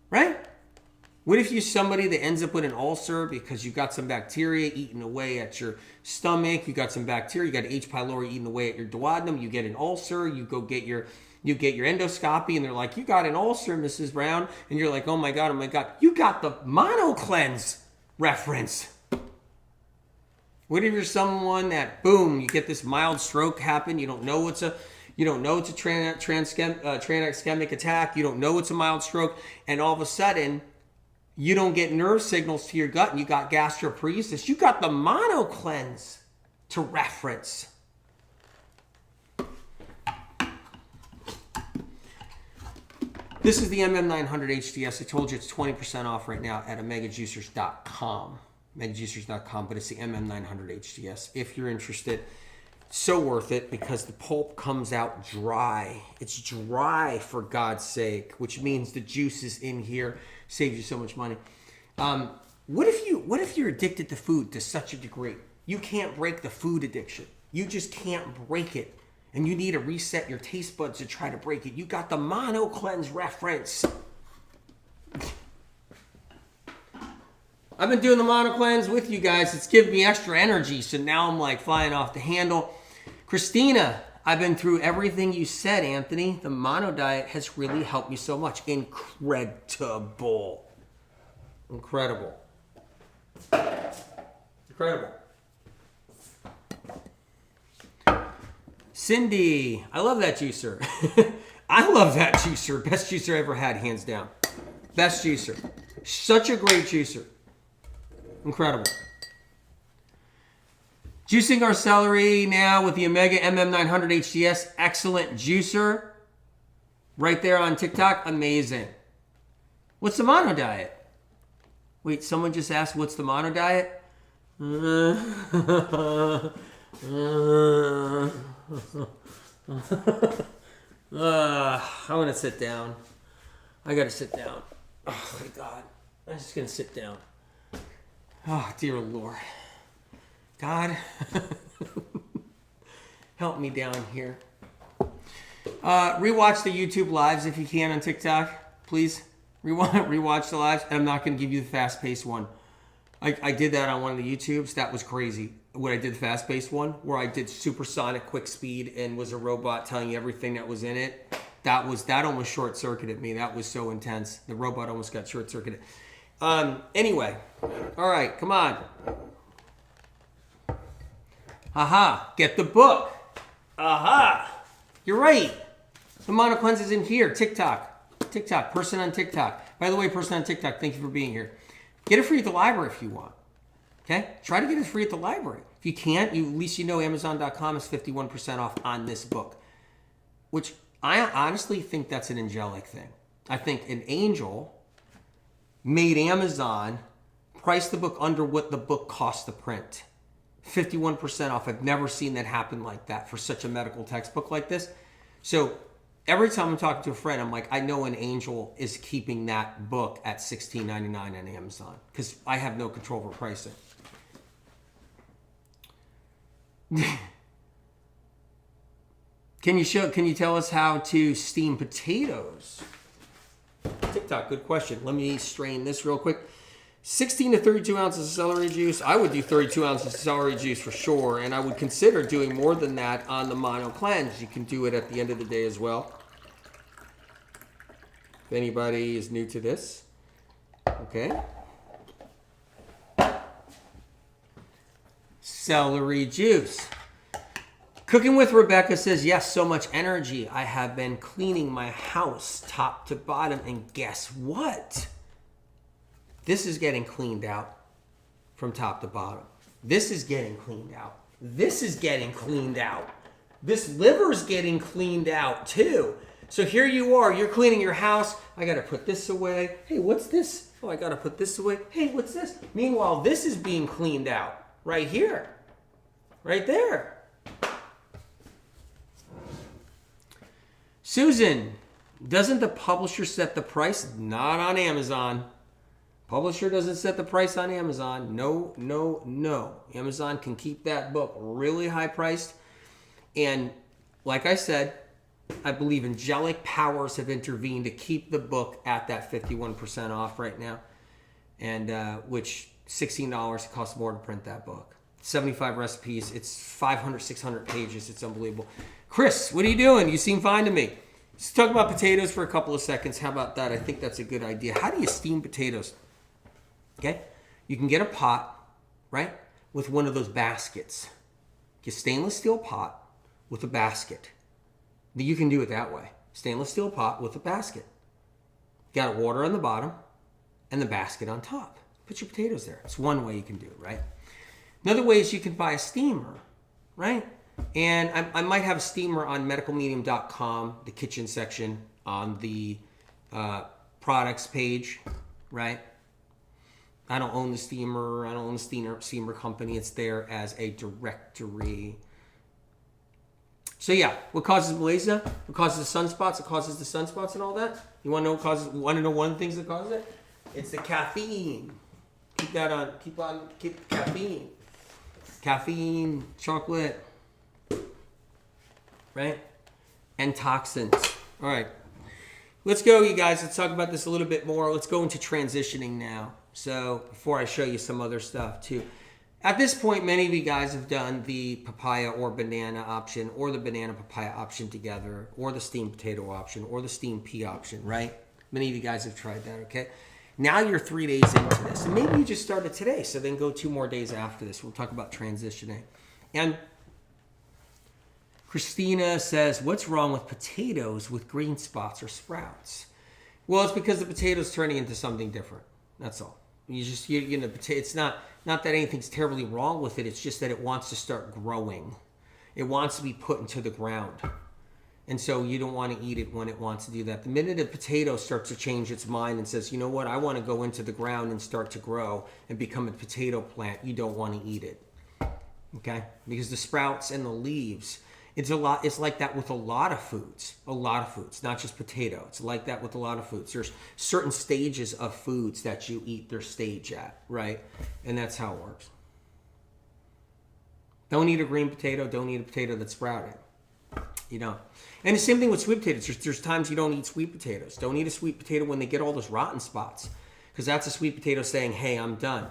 Right? What if you're somebody that ends up with an ulcer because you got some bacteria eating away at your stomach, you got some bacteria, you got H. pylori eating away at your duodenum, you get an ulcer, you get your endoscopy, and they're like, you got an ulcer, Mrs. Brown, and you're like, oh my God, you got the mono cleanse reference. What if you're someone that, boom, you get this mild stroke happen, you don't know it's a tranexchemic attack, you don't know it's a mild stroke, and all of a sudden, you don't get nerve signals to your gut, and you got gastroparesis. You got the mono cleanse to reference. This is the MM900 HDS. I told you it's 20% off right now at omegajuicers.com. Omegajuicers.com, but it's the MM900 HDS. If you're interested, so worth it because the pulp comes out dry. It's dry, for God's sake, which means the juice is in here. Saves you so much money. What if you're addicted to food to such a degree? You can't break the food addiction. You just can't break it. And you need to reset your taste buds to try to break it. You got the mono cleanse reference. I've been doing the mono cleanse with you guys. It's giving me extra energy. So now I'm like flying off the handle. Christina, I've been through everything you said, Anthony. The mono diet has really helped me so much. Incredible. Incredible. Incredible. Cindy, I love that juicer. I love that juicer. Best juicer I ever had, hands down. Best juicer. Such a great juicer. Incredible. Juicing our celery now with the Omega MM900 HDS. Excellent juicer. Right there on TikTok. Amazing. What's the mono diet? Wait, someone just asked what's the mono diet? I want to sit down. I got to sit down. Oh, my God. I'm just going to sit down. Oh, dear Lord. God, help me down here. Rewatch the YouTube lives if you can on TikTok. Please. Rewatch the lives. And I'm not going to give you the fast-paced one. I did that on one of the YouTubes. That was crazy. When I did the fast-paced one, where I did supersonic quick speed and was a robot telling you everything that was in it. That almost short-circuited me. That was so intense. The robot almost got short-circuited. Anyway. All right, come on. Aha, get the book. Aha. You're right. The mono cleanse is in here. TikTok, person on TikTok. By the way, person on TikTok, thank you for being here. Get it free at the library if you want. Okay? Try to get it free at the library. If you can't, at least you know Amazon.com is 51% off on this book. Which I honestly think that's an angelic thing. I think an angel made Amazon price the book under what the book cost to print. 51% off. I've never seen that happen like that for such a medical textbook like this. So every time I'm talking to a friend, I'm like, I know an angel is keeping that book at $16.99 on Amazon because I have no control over pricing. Can you tell us how to steam potatoes? TikTok, good question. Let me strain this real quick. 16 to 32 ounces of celery juice. I would do 32 ounces of celery juice for sure, and I would consider doing more than that on the mono cleanse. You can do it at the end of the day as well. If anybody is new to this. Okay. Celery juice. Cooking with Rebecca says, yes, so much energy. I have been cleaning my house top to bottom, and guess what? This is getting cleaned out from top to bottom. This is getting cleaned out. This is getting cleaned out. This liver's getting cleaned out too. So here you are, you're cleaning your house. I gotta put this away. Hey, what's this? Oh, I gotta put this away. Hey, what's this? Meanwhile, this is being cleaned out right here, right there. Susan, doesn't the publisher set the price? Not on Amazon. Publisher doesn't set the price on Amazon. No, no, no. Amazon can keep that book really high priced. And like I said, I believe angelic powers have intervened to keep the book at that 51% off right now. And which $16 costs more to print that book. 75 recipes. It's 500, 600 pages. It's unbelievable. Chris, what are you doing? You seem fine to me. Let's talk about potatoes for a couple of seconds. How about that? I think that's a good idea. How do you steam potatoes? Okay, you can get a pot, right, with one of those baskets. Get a stainless steel pot with a basket. You can do it that way. Stainless steel pot with a basket. Got water on the bottom and the basket on top. Put your potatoes there. It's one way you can do it, right? Another way is you can buy a steamer, right? And I might have a steamer on medicalmedium.com, the kitchen section on the products page, right? I don't own the steamer. I don't own the steamer company. It's there as a directory. So yeah, what causes malaise? What causes the sunspots? It causes the sunspots and all that. You want to know what causes? Want to know one of the things that causes it? It's the caffeine. Keep that on. Keep caffeine. Caffeine, chocolate, right? And toxins. All right. Let's go, you guys. Let's talk about this a little bit more. Let's go into transitioning now. So before I show you some other stuff too. At this point, many of you guys have done the papaya or banana option or the banana papaya option together or the steamed potato option or the steamed pea option, right? Many of you guys have tried that, okay? Now you're 3 days into this. And maybe you just started today, so then go 2 more days after this. We'll talk about transitioning. And Christina says, what's wrong with potatoes with green spots or sprouts? Well, it's because the potato's turning into something different. That's all. It's not that anything's terribly wrong with it. It's just that it wants to start growing. It wants to be put into the ground. And so you don't want to eat it when it wants to do that. The minute a potato starts to change its mind and says, you know what, I want to go into the ground and start to grow and become a potato plant, you don't want to eat it. Okay? Because the sprouts and the leaves, it's like that with a lot of foods, not just potato. It's like that with a lot of foods. There's certain stages of foods that you eat their stage at, right? And that's how it works. Don't eat a green potato. Don't eat a potato that's sprouted. You don't. And the same thing with sweet potatoes. There's times you don't eat sweet potatoes. Don't eat a sweet potato when they get all those rotten spots, because that's a sweet potato saying, hey, I'm done.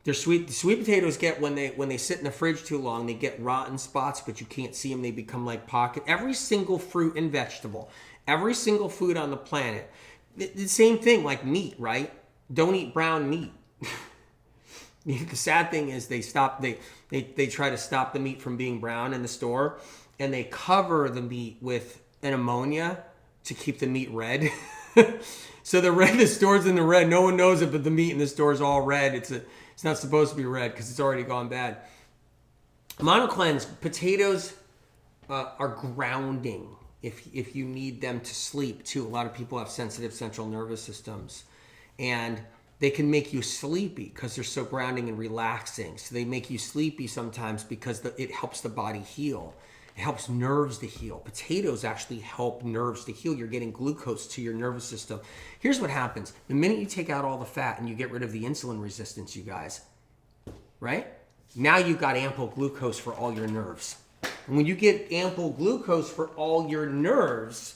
The sweet potatoes get, when they sit in the fridge too long, they get rotten spots, but you can't see them. They become like pocket. Every single fruit and vegetable, every single food on the planet, the same thing like meat, right? Don't eat brown meat. The sad thing is they try to stop the meat from being brown in the store, and they cover the meat with an ammonia to keep the meat red. So the store's in the red. No one knows it, but the meat in the store is all red. It's not supposed to be red because it's already gone bad. Monocleanse, potatoes are grounding if you need them to sleep too. A lot of people have sensitive central nervous systems, and they can make you sleepy because they're so grounding and relaxing. So they make you sleepy sometimes because it helps the body heal. It helps nerves to heal. Potatoes actually help nerves to heal. You're getting glucose to your nervous system. Here's what happens. The minute you take out all the fat and you get rid of the insulin resistance, you guys, right? Now you've got ample glucose for all your nerves. And when you get ample glucose for all your nerves,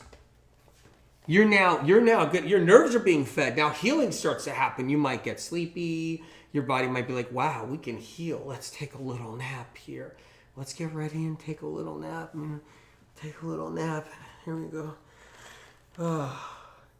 you're now good. Your nerves are being fed. Now healing starts to happen. You might get sleepy. Your body might be like, wow, we can heal. Let's take a little nap here. Let's get ready and take a little nap. Take a little nap. Here we go.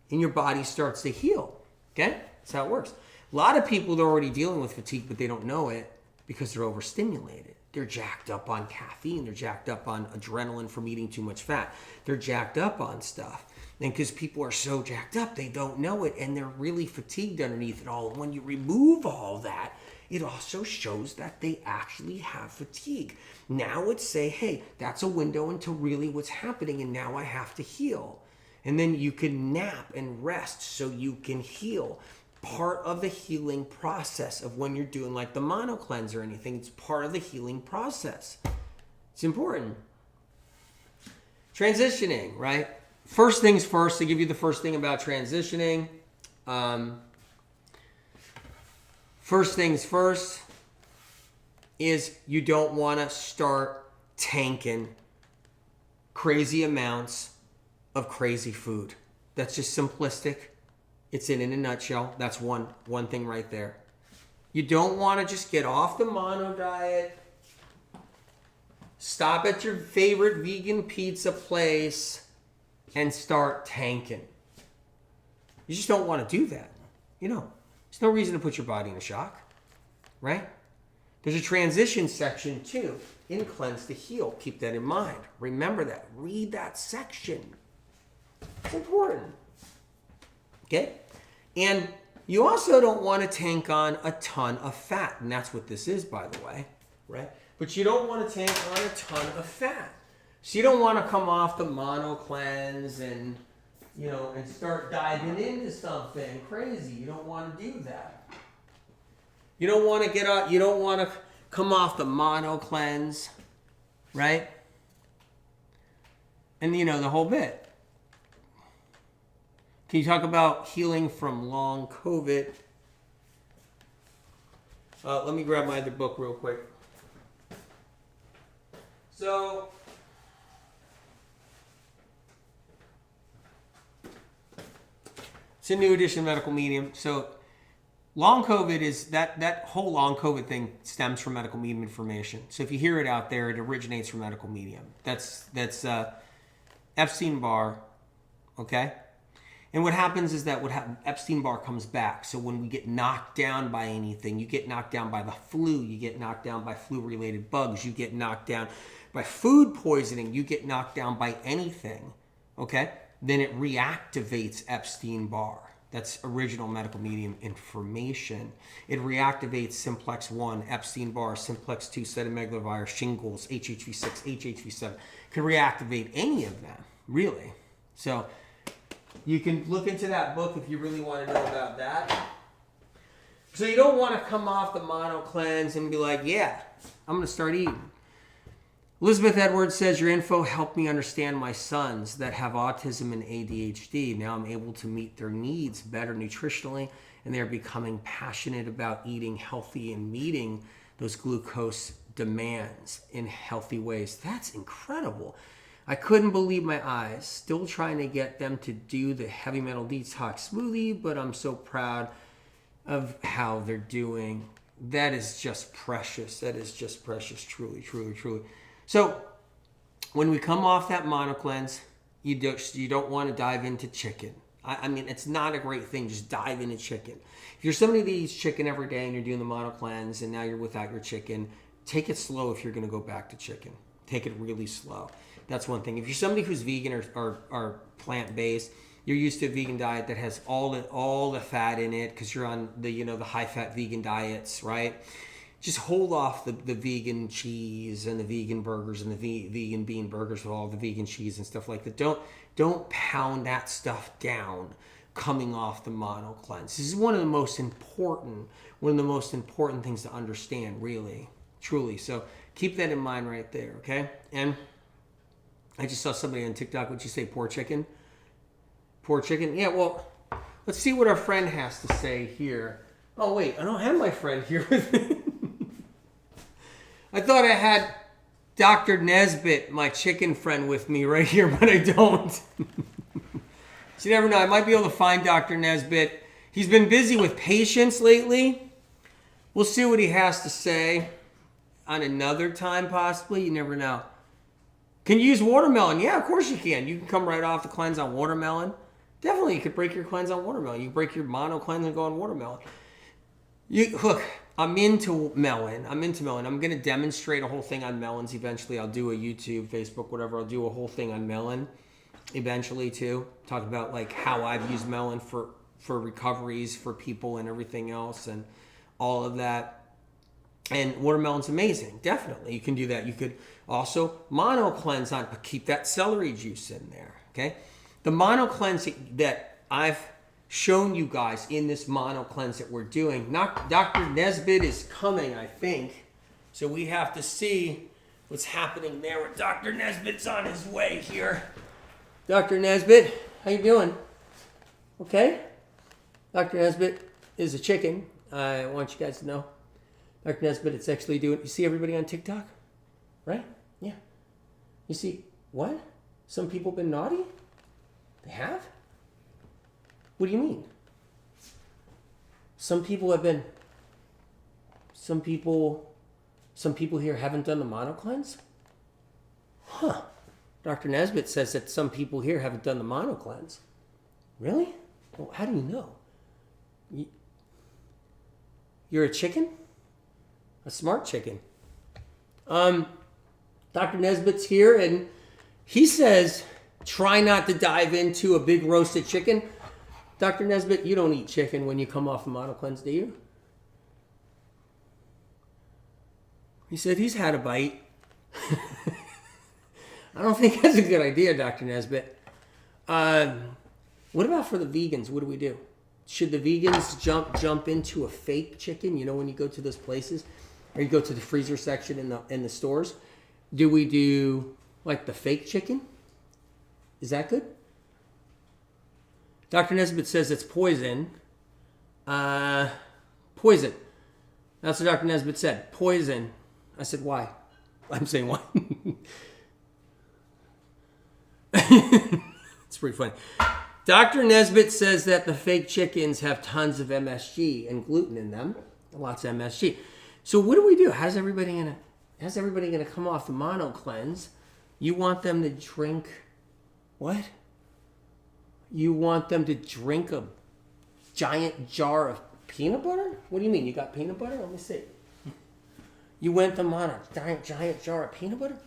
And your body starts to heal. Okay? That's how it works. A lot of people are already dealing with fatigue, but they don't know it because they're overstimulated. They're jacked up on caffeine. They're jacked up on adrenaline from eating too much fat. They're jacked up on stuff. And because people are so jacked up, they don't know it, and they're really fatigued underneath it all. And when you remove all that, it also shows that they actually have fatigue. Now it's say, hey, that's a window into really what's happening, and now I have to heal. And then you can nap and rest so you can heal. Part of the healing process of when you're doing like the mono cleanse or anything, it's part of the healing process. It's important. Transitioning, right? First things first, to give you the first thing about transitioning. First things first is you don't want to start tanking crazy amounts of crazy food. That's just simplistic. It's in a nutshell. That's one thing right there. You don't want to just get off the mono diet, stop at your favorite vegan pizza place, and start tanking. You just don't want to do that. There's no reason to put your body in a shock, right? There's a transition section too in Cleanse to Heal. Keep that in mind. Remember that. Read that section. It's important. Okay? And you also don't want to tank on a ton of fat. And that's what this is, by the way, right? But you don't want to tank on a ton of fat. So you don't want to come off the mono cleanse and start diving into something crazy. You don't want to do that. You don't want to come off the mono cleanse, right? And the whole bit. Can you talk about healing from long COVID? Let me grab my other book real quick. So, it's a new edition of Medical Medium. So, long COVID is that whole long COVID thing stems from Medical Medium information. So if you hear it out there, it originates from Medical Medium. That's Epstein Barr, okay? And what happens is that Epstein-Barr comes back. So when we get knocked down by anything, you get knocked down by the flu, you get knocked down by flu-related bugs, you get knocked down by food poisoning, you get knocked down by anything, okay? Then it reactivates Epstein-Barr. That's original medical medium information. It reactivates simplex 1, Epstein-Barr, simplex 2, cytomegalovirus, shingles, HHV6, HHV7. Can reactivate any of them, really. So you can look into that book if you really want to know about that. So you don't want to come off the mono cleanse and be like, yeah, I'm going to start eating. Elizabeth Edwards says, your info helped me understand my sons that have autism and ADHD. Now I'm able to meet their needs better nutritionally, and they're becoming passionate about eating healthy and meeting those glucose demands in healthy ways. That's incredible. I couldn't believe my eyes. Still trying to get them to do the heavy metal detox smoothie, but I'm so proud of how they're doing. That is just precious. That is just precious. Truly, truly, truly. So when we come off that mono cleanse, you don't want to dive into chicken. I mean, it's not a great thing. Just dive into chicken. If you're somebody that eats chicken every day and you're doing the mono cleanse and now you're without your chicken, take it slow if you're going to go back to chicken. Take it really slow. That's one thing. If you're somebody who's vegan or plant-based, you're used to a vegan diet that has all the fat in it because you're on the high-fat vegan diets, right? Just hold off the vegan cheese and the vegan burgers and the vegan bean burgers with all the vegan cheese and stuff like that. Don't pound that stuff down coming off the mono cleanse. This is one of the most important things to understand, really, truly. So keep that in mind right there, okay? And I just saw somebody on TikTok, would you say poor chicken? Poor chicken? Yeah, well, let's see what our friend has to say here. Oh, wait, I don't have my friend here with me. I thought I had Dr. Nesbitt, my chicken friend, with me right here, but I don't. So you never know. I might be able to find Dr. Nesbitt. He's been busy with patients lately. We'll see what he has to say on another time, possibly. You never know. Can you use watermelon? Yeah, of course you can. You can come right off the cleanse on watermelon. Definitely, you could break your cleanse on watermelon. You can break your mono cleanse and go on watermelon. Look, I'm into melon. I'm going to demonstrate a whole thing on melons eventually. I'll do a YouTube, Facebook, whatever. I'll do a whole thing on melon eventually too. Talk about like how I've used melon for recoveries for people and everything else and all of that. And watermelon's amazing. Definitely. You can do that. You could also mono cleanse on, but keep that celery juice in there. Okay. The mono cleanse that I've shown you guys in this mono cleanse that we're doing. Dr. Nesbitt is coming, I think. So we have to see what's happening there with Dr. Nesbitt's on his way here. Dr. Nesbitt, how you doing? Okay. Dr. Nesbitt is a chicken. I want you guys to know. Dr. Nesbitt, it's actually doing... You see everybody on TikTok? Right? Yeah. You see... What? Some people been naughty? They have? What do you mean? Some people here haven't done the mono cleanse? Huh. Dr. Nesbitt says that some people here haven't done the mono cleanse. Really? Well, how do you know? You're a chicken? A smart chicken. Dr. Nesbitt's here, and he says, try not to dive into a big roasted chicken. Dr. Nesbitt, you don't eat chicken when you come off the mono cleanse, do you? He said he's had a bite. I don't think that's a good idea, Dr. Nesbitt. What about for the vegans? What do we do? Should the vegans jump into a fake chicken? You know, when you go to those places, or you go to the freezer section in the stores, do we do like the fake chicken? Is that good? Dr. Nesbitt says it's poison. Poison. That's what Dr. Nesbitt said. Poison. I said, why? I'm saying why. It's pretty funny. Dr. Nesbitt says that the fake chickens have tons of MSG and gluten in them. Lots of MSG. So what do we do? How's everybody gonna come off the mono cleanse? You want them to drink what? You want them to drink a giant jar of peanut butter? What do you mean? You got peanut butter? Let me see. You went them on a giant jar of peanut butter?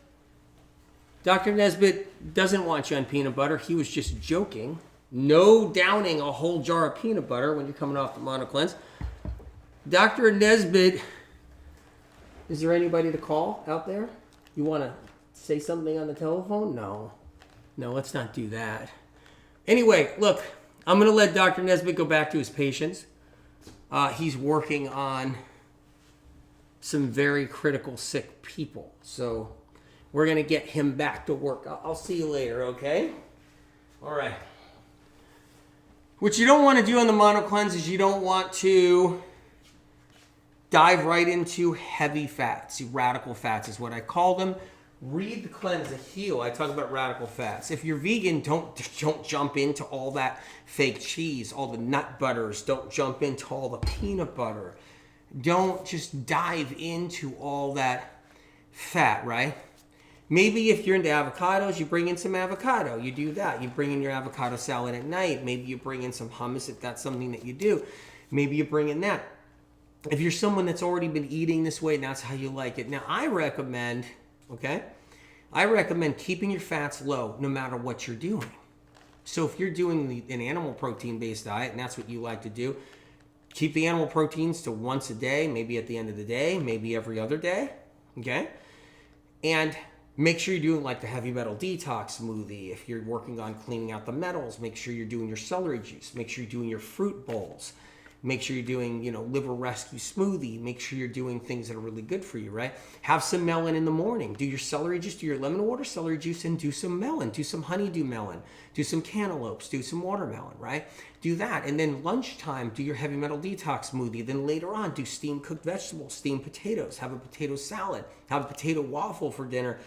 Dr. Nesbitt doesn't want you on peanut butter. He was just joking. No downing a whole jar of peanut butter when you're coming off the mono cleanse. Dr. Nesbitt, is there anybody to call out there? You want to say something on the telephone? No, let's not do that. Anyway, look, I'm going to let Dr. Nesbitt go back to his patients. He's working on some very critical sick people. So we're going to get him back to work. I'll see you later, okay? All right. What you don't want to do on the mono cleanse is you don't want to dive right into heavy fats. Radical fats is what I call them. Read the cleanse to heal. I talk about radical fats. If you're vegan, don't jump into all that fake cheese, all the nut butters. Don't jump into all the peanut butter. Don't just dive into all that fat, right? Maybe if you're into avocados, you bring in some avocado. You do that. You bring in your avocado salad at night. Maybe you bring in some hummus if that's something that you do. Maybe you bring in that. If you're someone that's already been eating this way and that's how you like it. Now, I recommend keeping your fats low no matter what you're doing. So if you're doing an animal protein-based diet and that's what you like to do, keep the animal proteins to once a day, maybe at the end of the day, maybe every other day, okay? And make sure you're doing like the heavy metal detox smoothie. If you're working on cleaning out the metals, make sure you're doing your celery juice. Make sure you're doing your fruit bowls. Make sure you're doing, liver rescue smoothie. Make sure you're doing things that are really good for you, right? Have some melon in the morning. Do your celery juice, do your lemon water celery juice, and do some melon. Do some honeydew melon. Do some cantaloupes. Do some watermelon, right? Do that. And then lunchtime, do your heavy metal detox smoothie. Then later on, do steamed cooked vegetables, steamed potatoes. Have a potato salad. Have a potato waffle for dinner.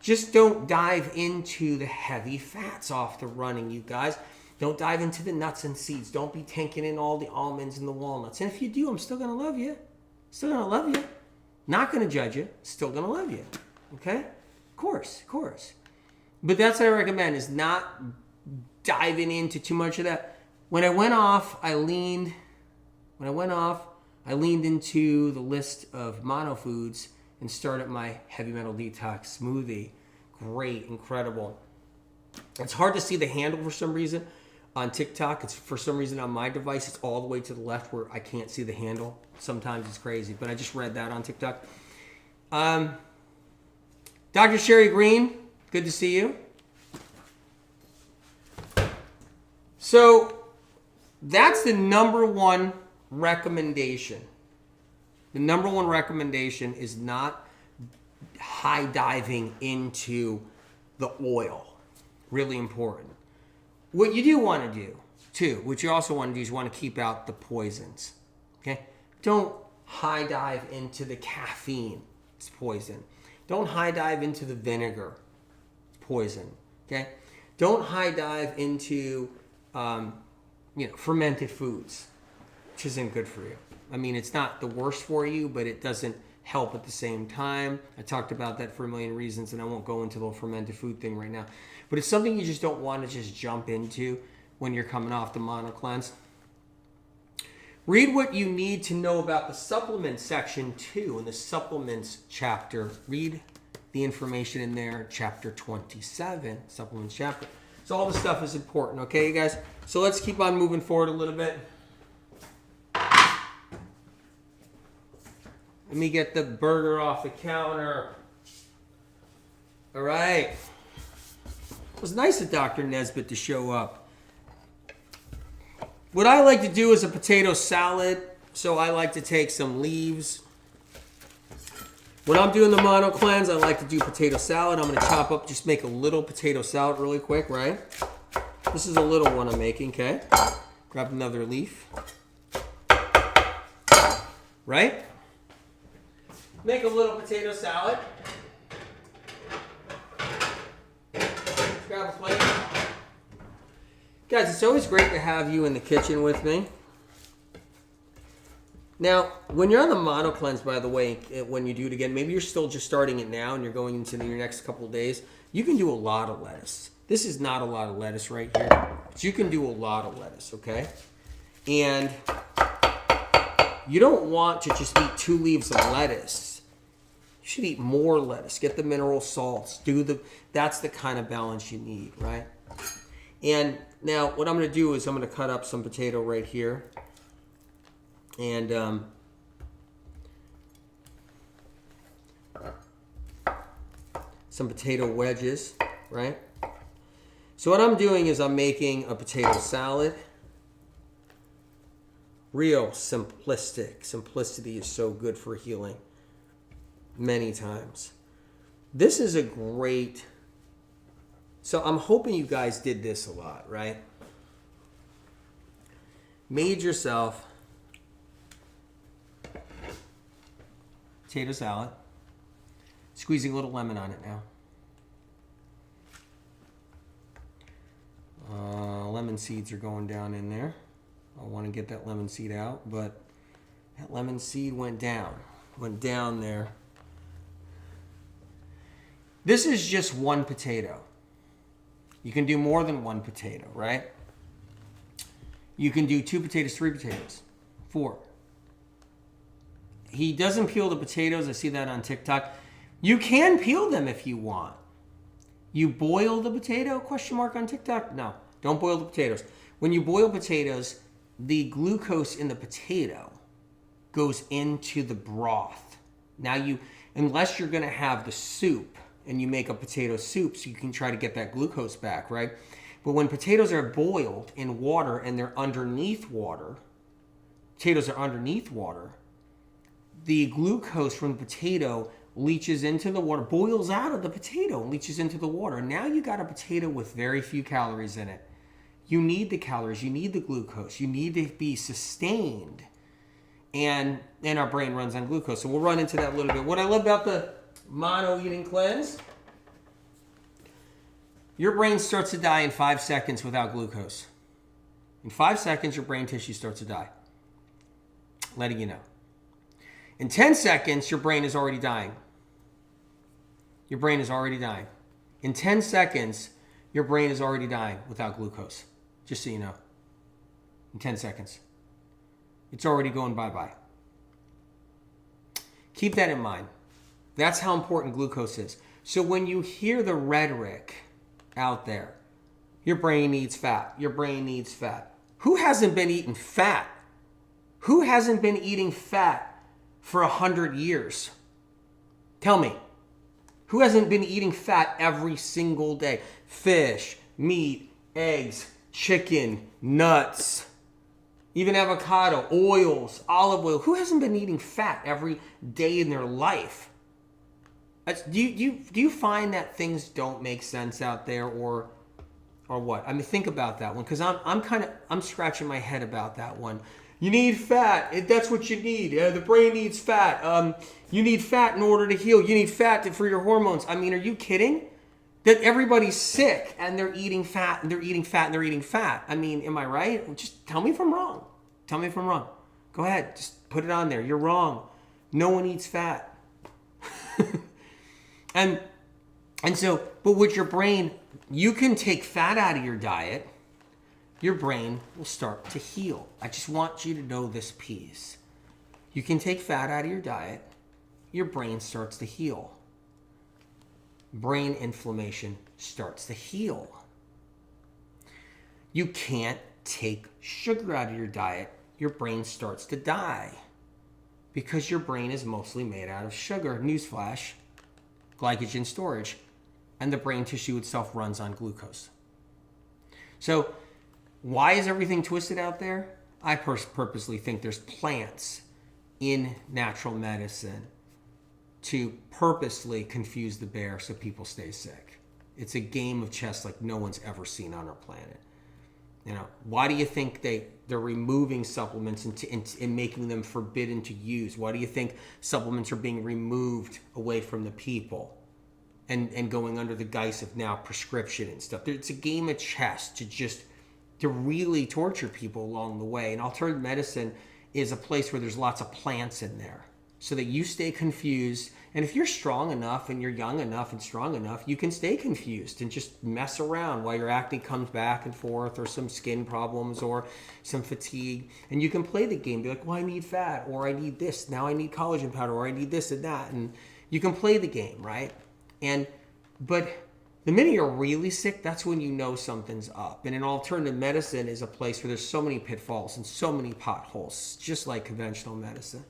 Just don't dive into the heavy fats off the running, you guys. Don't dive into the nuts and seeds. Don't be tanking in all the almonds and the walnuts. And if you do, I'm still going to love you. Still going to love you. Not going to judge you. Still going to love you. Okay? Of course. But that's what I recommend, is not diving into too much of that. When I went off, I leaned into the list of mono foods and started my heavy metal detox smoothie. Great, incredible. It's hard to see the handle for some reason on TikTok. It's for some reason on my device, it's all the way to the left where I can't see the handle. Sometimes it's crazy, but I just read that on TikTok. Dr. Sherry Green, good to see you. So that's the number one recommendation. The number one recommendation is not high diving into the oil. Really important. What you do want to do, too, what you also want to do is you want to keep out the poisons. Okay? Don't high dive into the caffeine. It's poison. Don't high dive into the vinegar. It's poison. Okay? Don't high dive into fermented foods, which isn't good for you. I mean, it's not the worst for you, but it doesn't help at the same time. I talked about that for a million reasons, and I won't go into the fermented food thing right now. But it's something you just don't want to just jump into when you're coming off the mono cleanse. Read what you need to know about the supplements section 2 in the supplements chapter. Read the information in there, chapter 27, supplements chapter. So all the stuff is important, okay, you guys? So let's keep on moving forward a little bit. Let me get the burger off the counter. All right. It was nice of Dr. Nesbitt to show up. What I like to do is a potato salad. So I like to take some leaves. When I'm doing the mono cleanse, I like to do potato salad. I'm going to chop up, just make a little potato salad really quick, right? This is a little one I'm making, okay? Grab another leaf. Right? Make a little potato salad. Grab a plate. Guys, it's always great to have you in the kitchen with me. Now, when you're on the mono cleanse, by the way, when you do it again, maybe you're still just starting it now and you're going into your next couple of days, you can do a lot of lettuce. This is not a lot of lettuce right here. But you can do a lot of lettuce, okay? And you don't want to just eat 2 leaves of lettuce. You should eat more lettuce. Get the mineral salts. That's the kind of balance you need, right? And now what I'm going to do is I'm going to cut up some potato right here. And some potato wedges, right? So what I'm doing is I'm making a potato salad. Real simplistic. Simplicity is so good for healing. Many times. This is a great... So I'm hoping you guys did this a lot, right? Made yourself potato salad. Squeezing a little lemon on it now. Lemon seeds are going down in there. I want to get that lemon seed out, but that lemon seed went down there. This is just 1 potato. You can do more than 1 potato, right? You can do 2 potatoes, 3 potatoes, 4. He doesn't peel the potatoes. I see that on TikTok. You can peel them if you want. You boil the potato? Question mark on TikTok? No, don't boil the potatoes. When you boil potatoes, the glucose in the potato goes into the broth. Now unless you're going to have the soup and you make a potato soup so you can try to get that glucose back, right? But when potatoes are boiled in water and they're underneath water, potatoes are underneath water, the glucose from the potato leaches into the water, boils out of the potato, and leaches into the water. Now you got a potato with very few calories in it. You need the calories, you need the glucose, you need to be sustained. And our brain runs on glucose. So we'll run into that a little bit. What I love about the mono eating cleanse, your brain starts to die in 5 seconds without glucose. In 5 seconds, your brain tissue starts to die. Letting you know. In 10 seconds, your brain is already dying. Your brain is already dying. In 10 seconds, your brain is already dying without glucose. Just so you know. In 10 seconds. It's already going bye-bye. Keep that in mind. That's how important glucose is. So when you hear the rhetoric out there, your brain needs fat. Your brain needs fat. Who hasn't been eating fat? Who hasn't been eating fat for 100 years? Tell me. Who hasn't been eating fat every single day? Fish, meat, eggs, chicken, nuts, even avocado, oils, olive oil. Who hasn't been eating fat every day in their life? Do you find that things don't make sense out there, or what? I mean, think about that one, because I'm scratching my head about that one. You need fat. That's what you need. The brain needs fat. You need fat in order to heal. You need fat for your hormones. I mean, are you kidding? That everybody's sick and they're eating fat and they're eating fat and they're eating fat. I mean, am I right? Just tell me if I'm wrong. Tell me if I'm wrong. Go ahead. Just put it on there. You're wrong. No one eats fat. and so, but with your brain, you can take fat out of your diet. Your brain will start to heal. I just want you to know this piece. You can take fat out of your diet. Your brain starts to heal. Brain inflammation starts to heal. You can't take sugar out of your diet. Your brain starts to die. Because your brain is mostly made out of sugar. Newsflash. Glycogen storage. And the brain tissue itself runs on glucose. So, why is everything twisted out there? I purposely think there's plants in natural medicine to purposely confuse the bear so people stay sick. It's a game of chess like no one's ever seen on our planet. You know, why do you think they're removing supplements and making them forbidden to use? Why do you think supplements are being removed away from the people and going under the guise of now prescription and stuff? It's a game of chess to really torture people along the way. And alternative medicine is a place where there's lots of plants in there. so that you stay confused. And if you're strong enough and you're young enough and strong enough, you can stay confused and just mess around while your acne comes back and forth, or some skin problems or some fatigue. And you can play the game, be like, well, I need fat, or I need this, now I need collagen powder, or I need this and that. And you can play the game, right? But the minute you're really sick, that's when you know something's up. And in alternative medicine is a place where there's so many pitfalls and so many potholes, just like conventional medicine.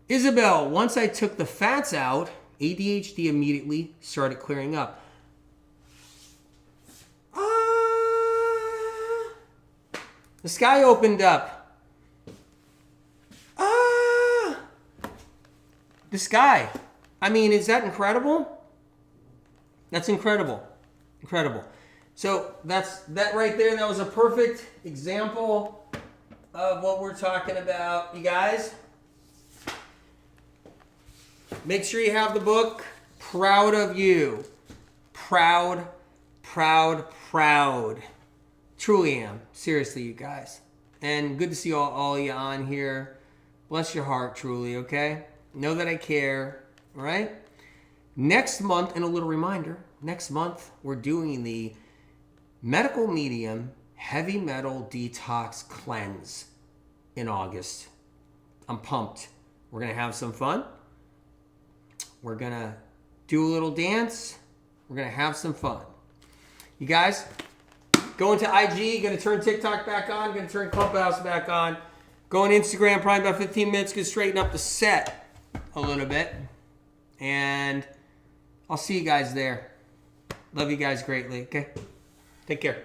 Isabel, once I took the fats out, ADHD immediately started clearing up. The sky opened up. The sky. I mean, is that incredible? That's incredible. Incredible. So that right there. That was a perfect example of what we're talking about. You guys, make sure you have the book. Proud of you. Proud, proud, proud. Truly am. Seriously, you guys. And good to see all you on here. Bless your heart, truly, okay? Know that I care, all right? Next month, and a little reminder, next month we're doing the Medical Medium Heavy Metal Detox Cleanse in August. I'm pumped. We're going to have some fun. We're going to do a little dance. We're going to have some fun. You guys, go into IG, going to turn TikTok back on, going to turn Clubhouse back on. Go on Instagram, probably about 15 minutes, going to straighten up the set a little bit. And I'll see you guys there. Love you guys greatly, okay? Take care.